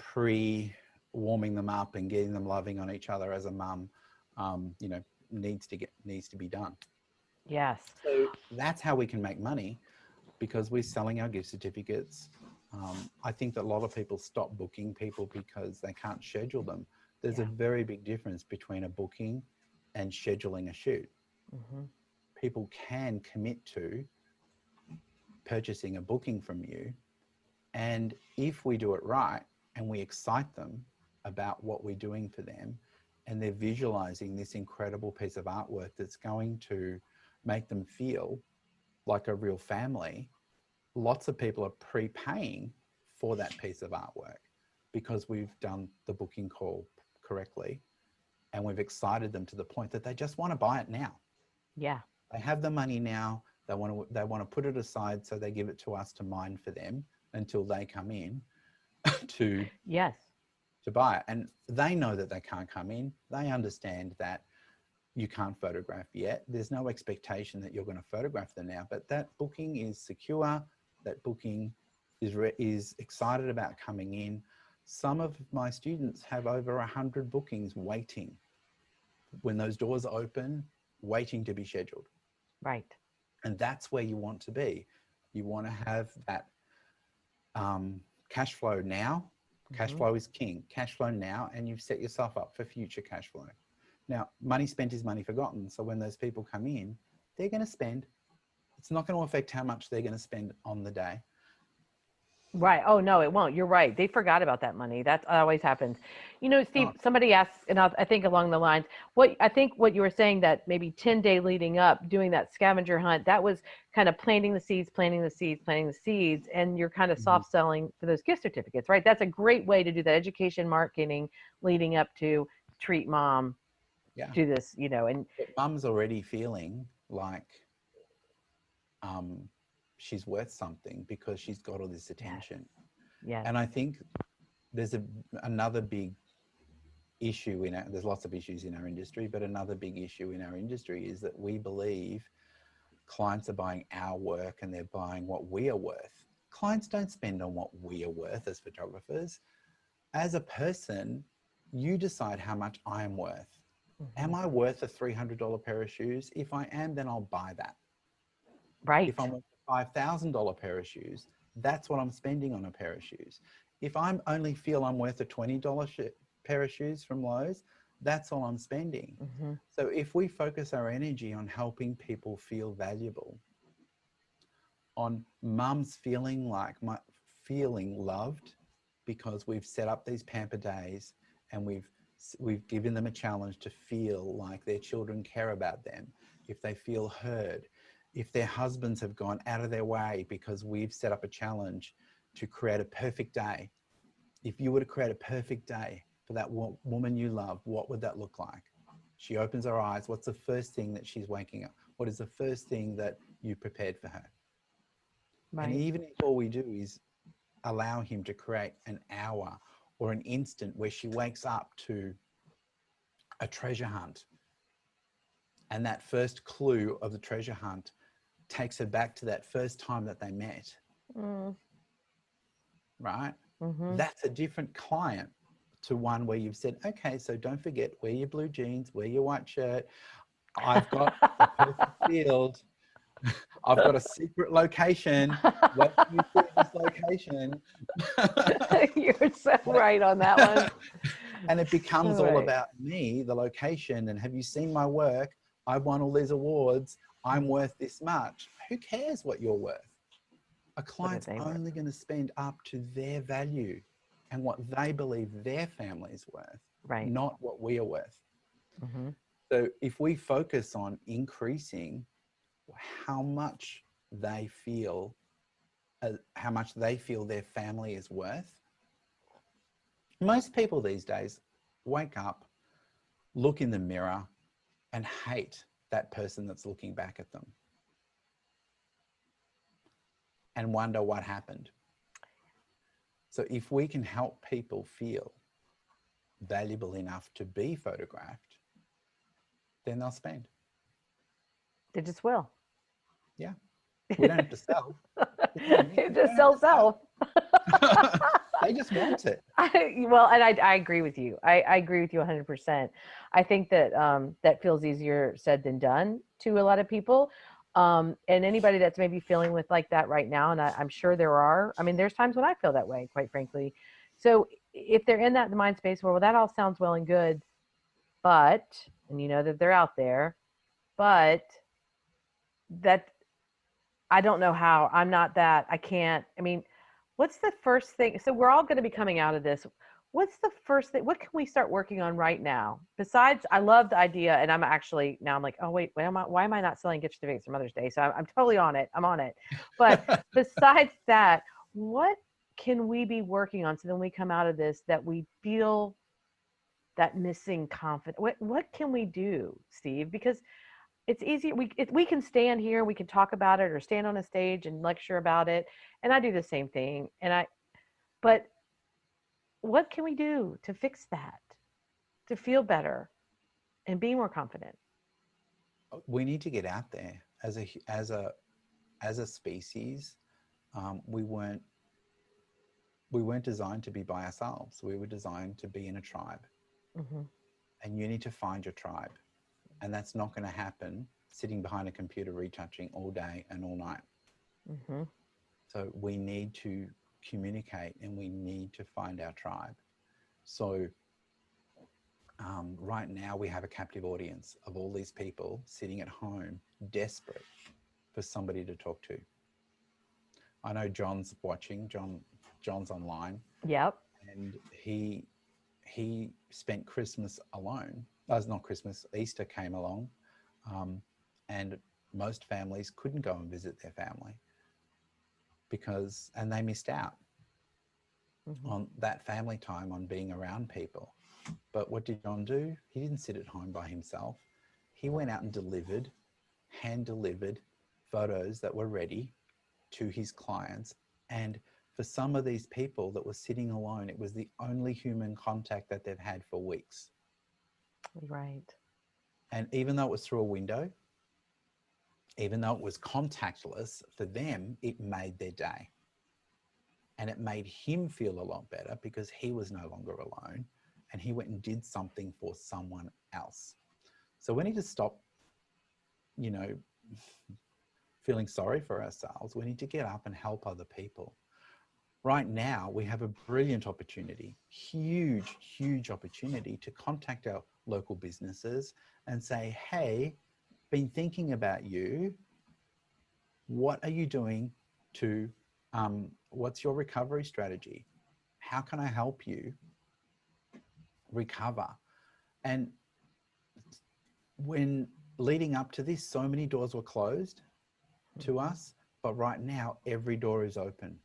warming them up and getting them loving on each other as a mum, needs to be done. Yes. So that's how we can make money, because we're selling our gift certificates. I think that a lot of people stop booking people because they can't schedule them. There's a very big difference between a booking and scheduling a shoot. People can commit to purchasing a booking from you. And if we do it right and we excite them about what we're doing for them, and they're visualizing this incredible piece of artwork that's going to make them feel like a real family, lots of people are prepaying for that piece of artwork because we've done the booking call correctly and we've excited them to the point that they just want to buy it now. Yeah. They have the money now. They want to put it aside, so they give it to us to mine for them until they come in to buy it. And they know that they can't come in. They understand that you can't photograph yet. There's no expectation that you're going to photograph them now, but that booking is secure. That booking is excited about coming in. Some of my students have over 100 bookings waiting when those doors open, waiting to be scheduled. Right. And that's where you want to be. You want to have that cash flow now. Cash flow is king. Cash flow now, and you've set yourself up for future cash flow. Now, money spent is money forgotten. So when those people come in, they're going to spend. It's not going to affect how much they're going to spend on the day. Right. Oh, no, it won't. You're right. They forgot about that money. That always happens. Steve, somebody asked, and I think along the lines, what you were saying, that maybe 10-day leading up, doing that scavenger hunt, that was kind of planting the seeds, and you're kind of soft selling for those gift certificates, right? That's a great way to do that education marketing leading up to treat mom to this, and but mum's already feeling like she's worth something because she's got all this attention. Yes. And I think there's another big issue there's lots of issues in our industry, but another big issue in our industry is that we believe clients are buying our work and they're buying what we are worth. Clients don't spend on what we are worth as photographers. As a person, you decide how much I am worth. Am I worth a $300 pair of shoes? If I am, then I'll buy that. Right. If I'm worth a $5,000 pair of shoes, that's what I'm spending on a pair of shoes. If I'm only feel I'm worth a $20 pair of shoes from Lowe's, that's all I'm spending. So if we focus our energy on helping people feel valuable, on mums feeling loved because we've set up these pamper days and we've given them a challenge to feel like their children care about them, if they feel heard, if their husbands have gone out of their way because we've set up a challenge to create a perfect day. If you were to create a perfect day for that woman you love, what would that look like? She opens her eyes. What's the first thing that she's waking up? What is the first thing that you prepared for her? Right. And even if all we do is allow him to create an hour or an instant where she wakes up to a treasure hunt, and that first clue of the treasure hunt takes her back to that first time that they met, right? That's a different client to one where you've said, okay, so don't forget, wear your blue jeans, wear your white shirt. I've got a perfect field. I've got a secret location. Wait till you see this location. You're so right on that one. And it becomes So all right. about me, the location, and have you seen my work? I've won all these awards. I'm worth this much. Who cares what you're worth? A client's they worth? only going to spend up to their value and what they believe their family's worth, Right. not what we are worth. Mm-hmm. So if we focus on increasing how much they feel their family is worth, most people these days wake up, look in the mirror, and hate that person that's looking back at them and wonder what happened. So if we can help people feel valuable enough to be photographed, then they'll spend. They just will. Yeah. We don't have to sell. It just sells self. They just want it. Well, and I agree with you. I agree with you 100%. I think that that feels easier said than done to a lot of people. And anybody that's maybe feeling with like that right now, and I'm sure there are, I mean, there's times when I feel that way, quite frankly. So if they're in that mind space where, well, that all sounds well and good, but, and you know that they're out there, but that I don't know how, I'm not that, I can't, I mean, what's the first thing? So we're all going to be coming out of this. What's the first thing? What can we start working on right now? Besides, I love the idea, and I'm actually now I'm like, oh wait, why am I not selling gift certificates for Mother's Day? So I'm totally on it. I'm on it. But besides that, what can we be working on so then we come out of this that we feel that missing confidence? What can we do, Steve? Because it's easy. We can stand here, we can talk about it, or stand on a stage and lecture about it, and I do the same thing. But what can we do to fix that, to feel better and be more confident? We need to get out there as a species. We weren't designed to be by ourselves. We were designed to be in a tribe. Mm-hmm. And you need to find your tribe. And that's not going to happen sitting behind a computer retouching all day and all night. Mm-hmm. So we need to communicate and we need to find our tribe. So right now we have a captive audience of all these people sitting at home, desperate for somebody to talk to. I know John's watching. John's online. Yep. And he spent Christmas alone. That's not Christmas. Easter came along, and most families couldn't go and visit their family and they missed out on that family time, on being around people. But what did John do? He didn't sit at home by himself. He went out and hand delivered photos that were ready to his clients. And for some of these people that were sitting alone, it was the only human contact that they've had for weeks. Right. And even though it was through a window, even though it was contactless, for them, it made their day. And it made him feel a lot better because he was no longer alone and he went and did something for someone else. So we need to stop, feeling sorry for ourselves. We need to get up and help other people. Right now, we have a brilliant opportunity, huge, huge opportunity to contact our local businesses and say, hey, been thinking about you. What are you doing what's your recovery strategy? How can I help you recover? And when leading up to this, so many doors were closed to us, but right now every door is open.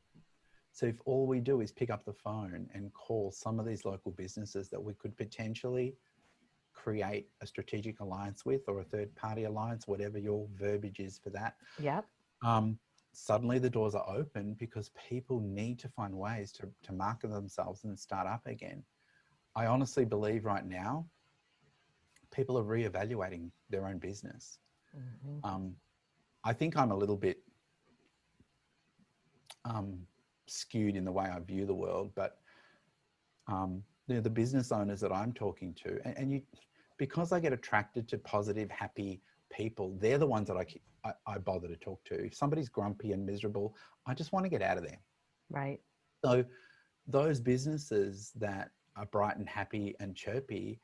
So if all we do is pick up the phone and call some of these local businesses that we could potentially create a strategic alliance with, or a third party alliance, whatever your verbiage is for that. Yep. Suddenly the doors are open because people need to find ways to market themselves and start up again. I honestly believe right now, people are reevaluating their own business. I think I'm a little bit skewed in the way I view the world, but the business owners that I'm talking to, and because I get attracted to positive, happy, people, they're the ones that I bother to talk to. If somebody's grumpy and miserable, I just want to get out of there. Right. So those businesses that are bright and happy and chirpy,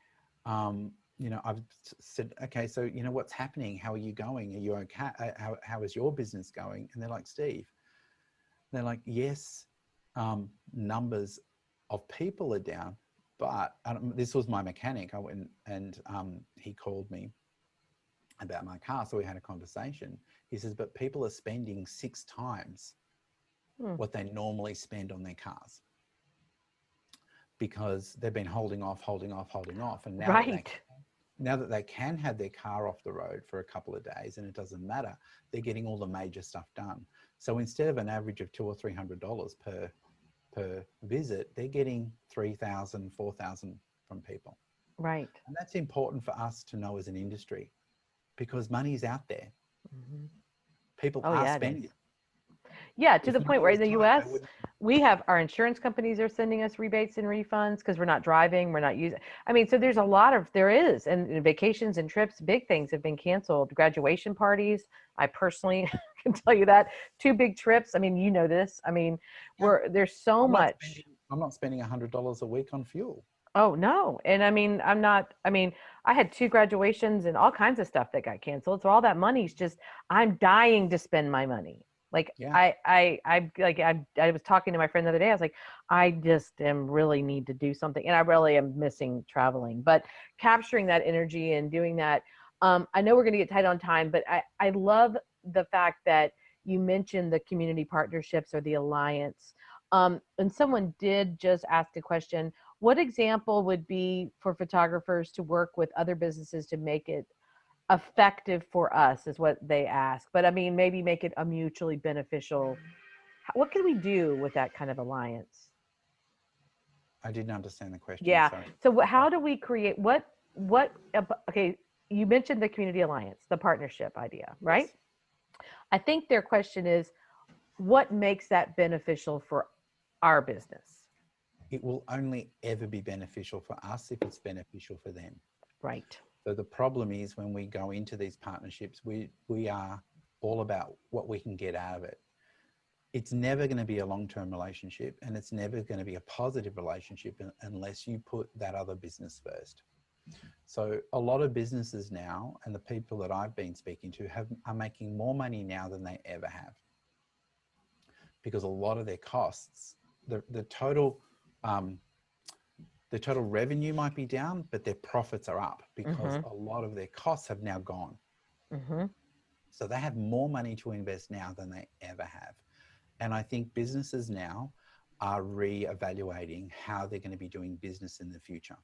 you know, I've said, okay, so, you know, what's happening? How are you going? Are you okay? How is your business going? And they're like, Steve, they're like, yes, numbers of people are down, but this was my mechanic. I went and he called me about my car. So we had a conversation. He says, but people are spending 6 times what they normally spend on their cars because they've been holding off. And now that they can have their car off the road for a couple of days and it doesn't matter, they're getting all the major stuff done. So instead of an average of $200 or $300 per visit, they're getting 3,000, 4,000 from people. Right. And that's important for us to know as an industry because money is out there. People are spending. Yeah, to the point where in the US, wouldn't- we have our insurance companies are sending us rebates and refunds because we're not driving, we're not using. I mean, so there's a lot of, and vacations and trips, big things have been canceled. Graduation parties, I personally can tell you that. 2 big trips. I mean, you know this. I mean, there's so much. I'm not spending $100 a week on fuel. Oh no. And I mean, I had 2 graduations and all kinds of stuff that got canceled. So all that money's just, I'm dying to spend my money. Like I was talking to my friend the other day. I was like, I just really need to do something. And I really am missing traveling, but capturing that energy and doing that. I know we're going to get tight on time, but I love the fact that you mentioned the community partnerships or the alliance. And someone did just ask a question. What example would be for photographers to work with other businesses to make it effective for us is what they ask. But I mean, maybe make it a mutually beneficial. What can we do with that kind of alliance? I didn't understand the question. Yeah. Sorry. So how do we create okay, you mentioned the community alliance, the partnership idea, right? Yes. I think their question is, what makes that beneficial for our business? It will only ever be beneficial for us if it's beneficial for them. Right. So the problem is when we go into these partnerships, we are all about what we can get out of it. It's never going to be a long-term relationship and it's never going to be a positive relationship unless you put that other business first. So a lot of businesses now, and the people that I've been speaking to are making more money now than they ever have. Because a lot of their costs, the total revenue might be down, but their profits are up because a lot of their costs have now gone. So they have more money to invest now than they ever have. And I think businesses now are re-evaluating how they're going to be doing business in the future.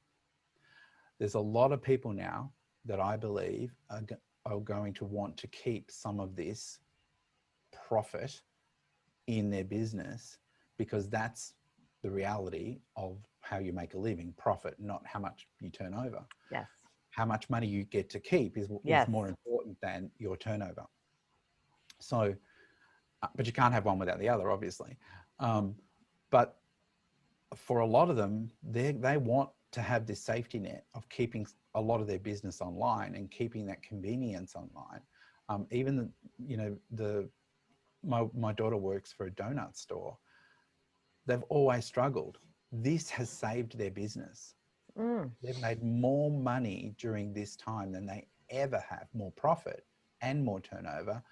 There's a lot of people now that I believe are going to want to keep some of this profit in their business because that's the reality of how you make a living, profit, not how much you turn over. Yes. How much money you get to keep is more important than your turnover. So, but you can't have one without the other, obviously. But for a lot of them, they want to have this safety net of keeping a lot of their business online and keeping that convenience online. Even, my daughter works for a donut store. They've always struggled. This has saved their business. They've made more money during this time than they ever have, more profit and more turnover,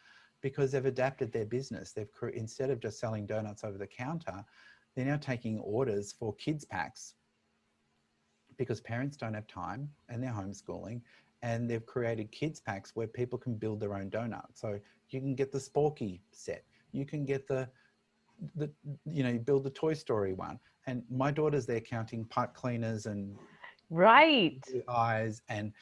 because they've adapted their business. Instead of just selling donuts over the counter, they're now taking orders for kids packs because parents don't have time and they're homeschooling, and they've created kids packs where people can build their own donut. So you can get the Sporky set, you can get you build the Toy Story one. And my daughter's there counting pipe cleaners and eyes, and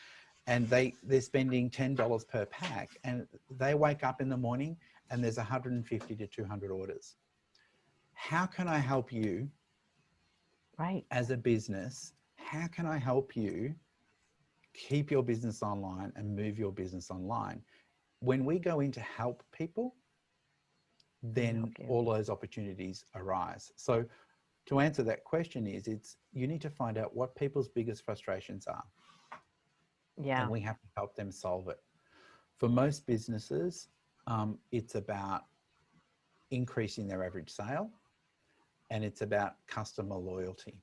they're spending $10 per pack, and they wake up in the morning and there's 150 to 200 orders. How can I help you as a business? How can I help you keep your business online and move your business online? When we go in to help people, then all those opportunities arise. So to answer that question you need to find out what people's biggest frustrations are. Yeah. And we have to help them solve it. For most businesses, it's about increasing their average sale, and it's about customer loyalty.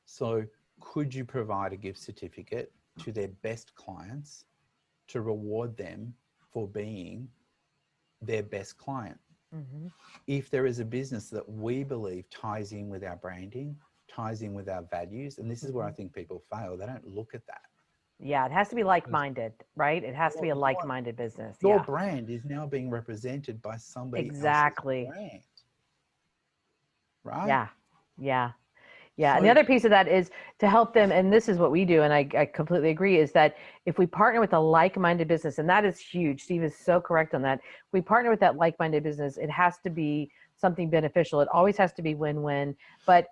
So could you provide a gift certificate to their best clients to reward them for being their best client? Mhm. If there is a business that we believe ties in with our branding, ties in with our values, and this is where I think people fail, they don't look at that. Yeah, it has to be like-minded, right? It has to be a like-minded business. Your Yeah, brand is now being represented by somebody exactly. else's brand, right? Yeah, yeah. Yeah, and the So other piece of that is to help them, and this is what we do, and I completely agree, is that if we partner with a like-minded business, and that is huge, Steve is so correct on that. If we partner with that like-minded business, it has to be something beneficial. It always has to be win-win. But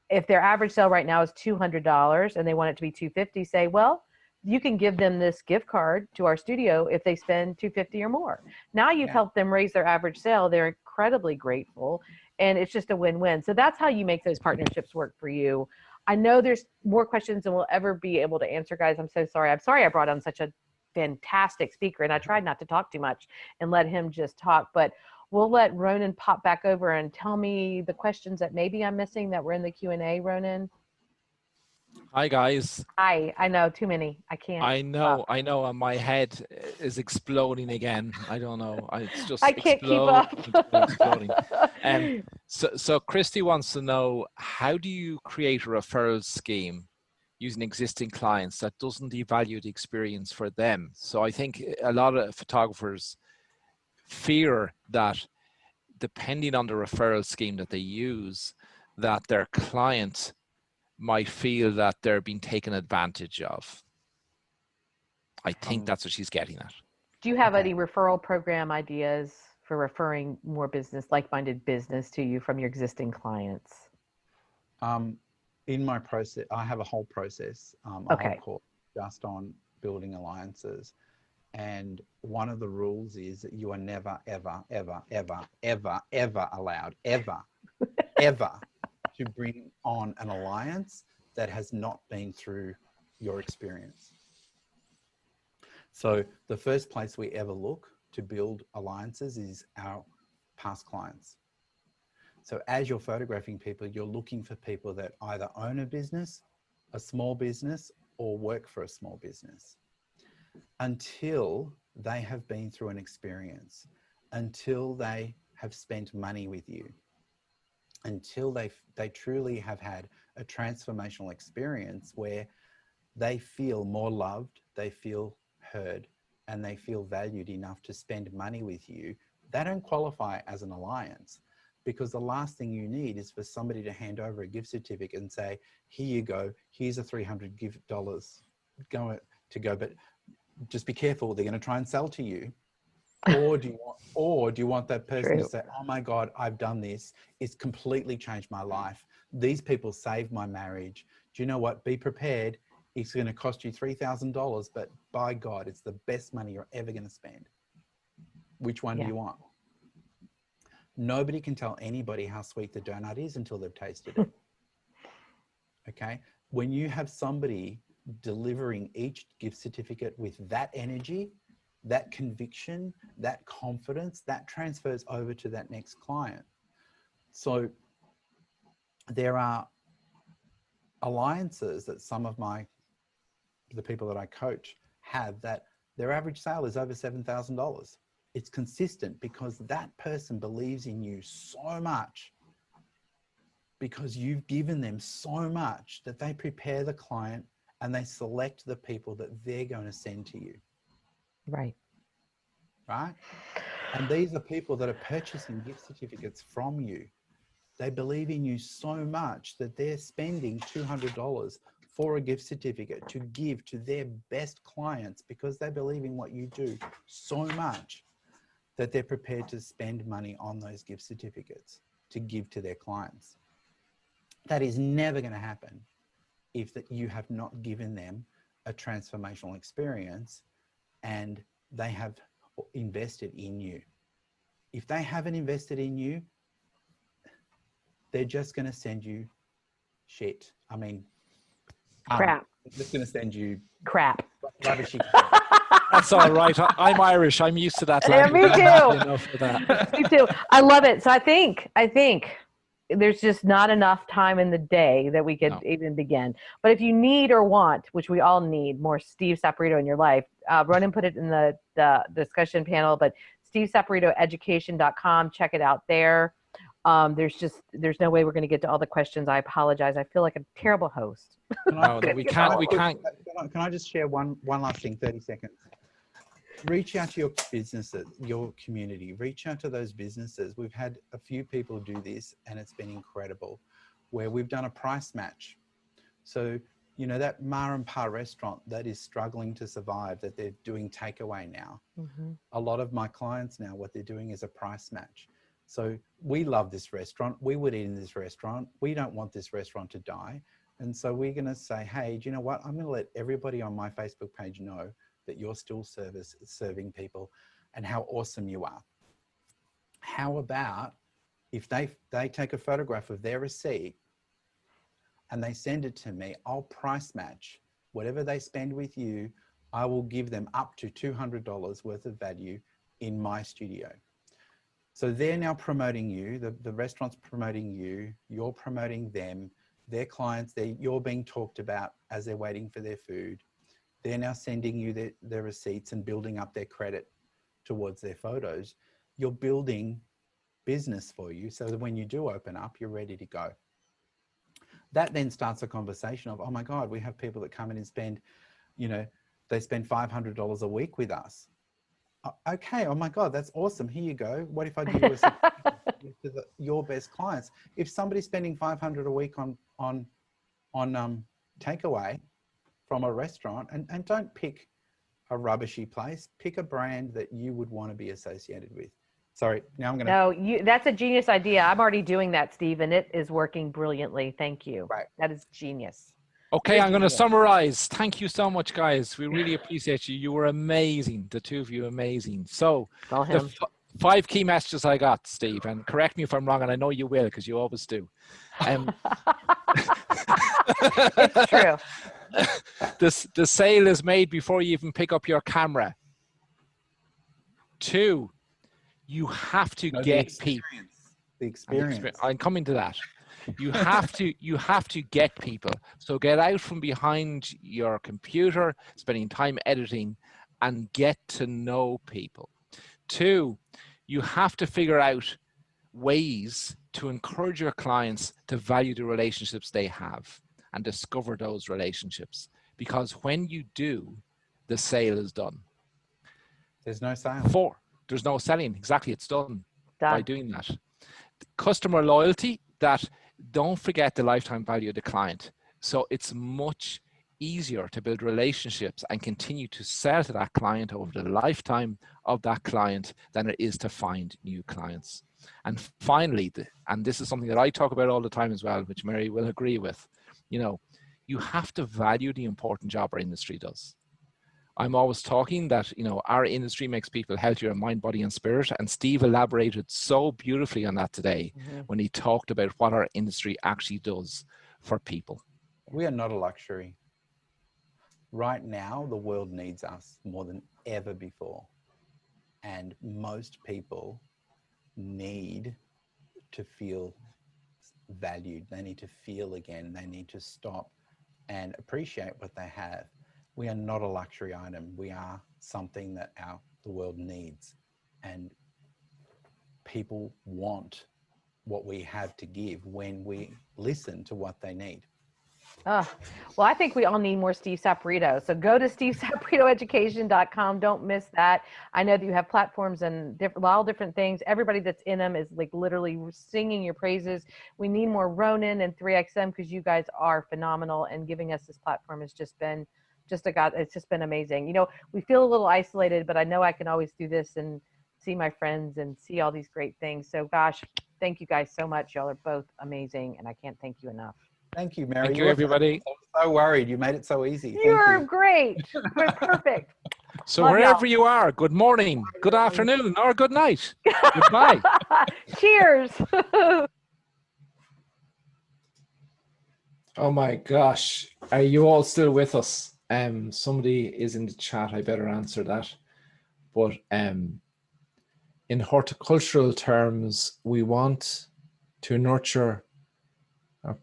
if their average sale right now is $200 and they want it to be $250, say, well, you can give them this gift card to our studio if they spend $250 or more. Now you've helped them raise their average sale. They're incredibly grateful. And it's just a win-win. So that's how you make those partnerships work for you. I know there's more questions than we'll ever be able to answer, guys. I'm so sorry. I'm sorry I brought on such a fantastic speaker, and I tried not to talk too much and let him just talk. But we'll let Ronan pop back over and tell me the questions that maybe I'm missing that were in the Q&A, Ronan. Hi, guys. Hi, I know, too many. I can't. I know, and my head is exploding again. I don't know. It's just I can't keep up. exploding. So Christy wants to know, how do you create a referral scheme using existing clients that doesn't devalue the experience for them? So I think a lot of photographers fear that depending on the referral scheme that they use, that their client might feel that they're being taken advantage of. I think that's what she's getting at. Do you have any referral program ideas for referring more business, like-minded business to you from your existing clients? In my process, I have a whole process, a whole course just on building alliances. And one of the rules is that you are never, ever, ever, ever, ever, ever allowed, ever, ever to bring on an alliance that has not been through your experience. So the first place we ever look to build alliances is our past clients. So as you're photographing people, you're looking for people that either own a business, a small business, or work for a small business, until they have been through an experience, until they have spent money with you, until they truly have had a transformational experience where they feel more loved, they feel heard, and they feel valued enough to spend money with you. They don't qualify as an alliance, because the last thing you need is for somebody to hand over a gift certificate and say, here you go, here's a $300 to go, but just be careful, they're going to try and sell to you. Or do you want that person to say, oh my God, I've done this, it's completely changed my life, these people saved my marriage. Do you know what? Be prepared. It's going to cost you $3,000, but by God, it's the best money you're ever going to spend. Which one do you want? Nobody can tell anybody how sweet the donut is until they've tasted it. Okay? When you have somebody delivering each gift certificate with that energy, that conviction, that confidence, that transfers over to that next client. So there are alliances that some of the people that I coach have that their average sale is over $7,000. It's consistent because that person believes in you so much, because you've given them so much, that they prepare the client and they select the people that they're going to send to you. Right. Right? And these are people that are purchasing gift certificates from you. They believe in you so much that they're spending $200 for a gift certificate to give to their best clients, because they believe in what you do so much that they're prepared to spend money on those gift certificates to give to their clients. That is never going to happen if you have not given them a transformational experience and they have invested in you. If they haven't invested in you, they're just going to send you shit. I mean, crap. just going to send you crap. rubbishy crap. That's all right. I'm Irish. I'm used to that Yeah, language. me I'm happy too. enough with that. Me too. I love it. So I think there's just not enough time in the day that we could No. even begin. But if you need or want, which we all need, more Steve Saporito in your life, run and put it in the discussion panel. But SteveSaporitoEducation.com, check it out there. There's no way we're going to get to all the questions. I apologize. I feel like a terrible host. No, we can't. We can't. Can I just share one last thing, 30 seconds? Reach out to your businesses, your community. Reach out to those businesses. We've had a few people do this and it's been incredible, where we've done a price match. So, you know, that Ma and Pa restaurant that is struggling to survive, that they're doing takeaway now. Mm-hmm. A lot of my clients now, what they're doing is a price match. So we love this restaurant. We would eat in this restaurant. We don't want this restaurant to die. And so we're going to say, hey, do you know what? I'm going to let everybody on my Facebook page know that you're still serving people and how awesome you are. How about if they take a photograph of their receipt and they send it to me, I'll price match whatever they spend with you. I will give them up to $200 worth of value in my studio. So they're now promoting you, the restaurant's promoting you, you're promoting them, their clients, you're being talked about as they're waiting for their food. They're now sending you their receipts and building up their credit towards their photos. You're building business for you so that when you do open up, you're ready to go. That then starts a conversation of, oh my God, we have people that come in and spend, you know, they spend $500 a week with us. Okay, oh my God, that's awesome. Here you go. What if I give you a to your best clients? If somebody's spending $500 a week on takeaway from a restaurant, and don't pick a rubbishy place, pick a brand that you would want to be associated with. Sorry, now I'm going to... No, that's a genius idea. I'm already doing that, Steve, and it is working brilliantly. Thank you. Right. That is genius. Okay, I'm going to summarize. Thank you so much, guys. We really appreciate you. You were amazing. The two of you, amazing. So the 5 key messages I got, Steve, and correct me if I'm wrong, and I know you will because you always do. It's true. The sale is made before you even pick up your camera. 2, you have to get people. The experience. I'm coming to that. You have to get people. So get out from behind your computer, spending time editing, and get to know people. 2, you have to figure out ways to encourage your clients to value the relationships they have and discover those relationships. Because when you do, the sale is done. There's no sale. 4, there's no selling. Exactly, it's done. By doing that. Customer loyalty, that don't forget the lifetime value of the client. So it's much easier to build relationships and continue to sell to that client over the lifetime of that client than it is to find new clients. And finally, and this is something that I talk about all the time as well, which Mary will agree with, you know, you have to value the important job our industry does. I'm always talking that, you know, our industry makes people healthier in mind, body, and spirit. And Steve elaborated so beautifully on that today when he talked about what our industry actually does for people. We are not a luxury. Right now, the world needs us more than ever before. And most people need to feel valued. They need to feel again. They need to stop and appreciate what they have. We are not a luxury item. We are something that the world needs. And people want what we have to give when we listen to what they need. Well, I think we all need more Steve Saporito. So go to SteveSaporitoEducation.com. Don't miss that. I know that you have platforms and all different things. Everybody that's in them is like literally singing your praises. We need more Ronin and 3XM because you guys are phenomenal, and giving us this platform has just been it's just been amazing. You know, we feel a little isolated, but I know I can always do this and see my friends and see all these great things. So gosh, thank you guys so much. Y'all are both amazing, and I can't thank you enough. Thank you, Mary. Thank you, everybody. I was so worried. You made it so easy. You're great. You're perfect. So Love wherever y'all. you are, good morning, good afternoon, or good night. Goodbye. Cheers. Oh my gosh. Are you all still with us? Somebody is in the chat. I better answer that. But in horticultural terms, we want to nurture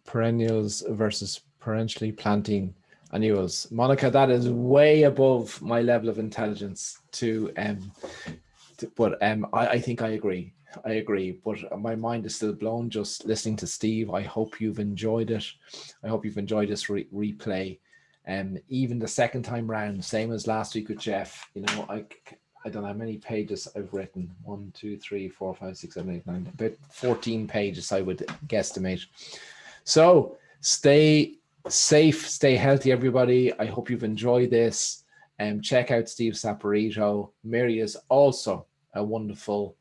perennials versus parentially planting annuals. Monica, that is way above my level of intelligence but I think I agree. I agree, but my mind is still blown just listening to Steve. I hope you've enjoyed it. I hope you've enjoyed this replay. Even the second time round, same as last week with Jeff, you know, I don't know how many pages I've written. 1, 2, 3, 4, 5, 6, 7, 8, 9, about 14 pages, I would guesstimate. So stay safe, stay healthy, everybody. I hope you've enjoyed this. Check out Steve Saporito. Mary is also a wonderful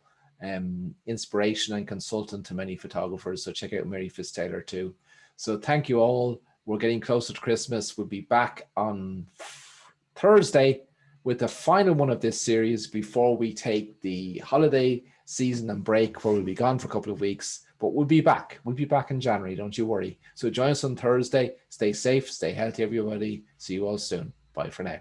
inspiration and consultant to many photographers. So check out Mary Fitztaylor too. So thank you all. We're getting closer to Christmas. We'll be back on Thursday with the final one of this series before we take the holiday season and break, where we'll be gone for a couple of weeks. But we'll be back. We'll be back in January. Don't you worry. So join us on Thursday. Stay safe. Stay healthy, everybody. See you all soon. Bye for now.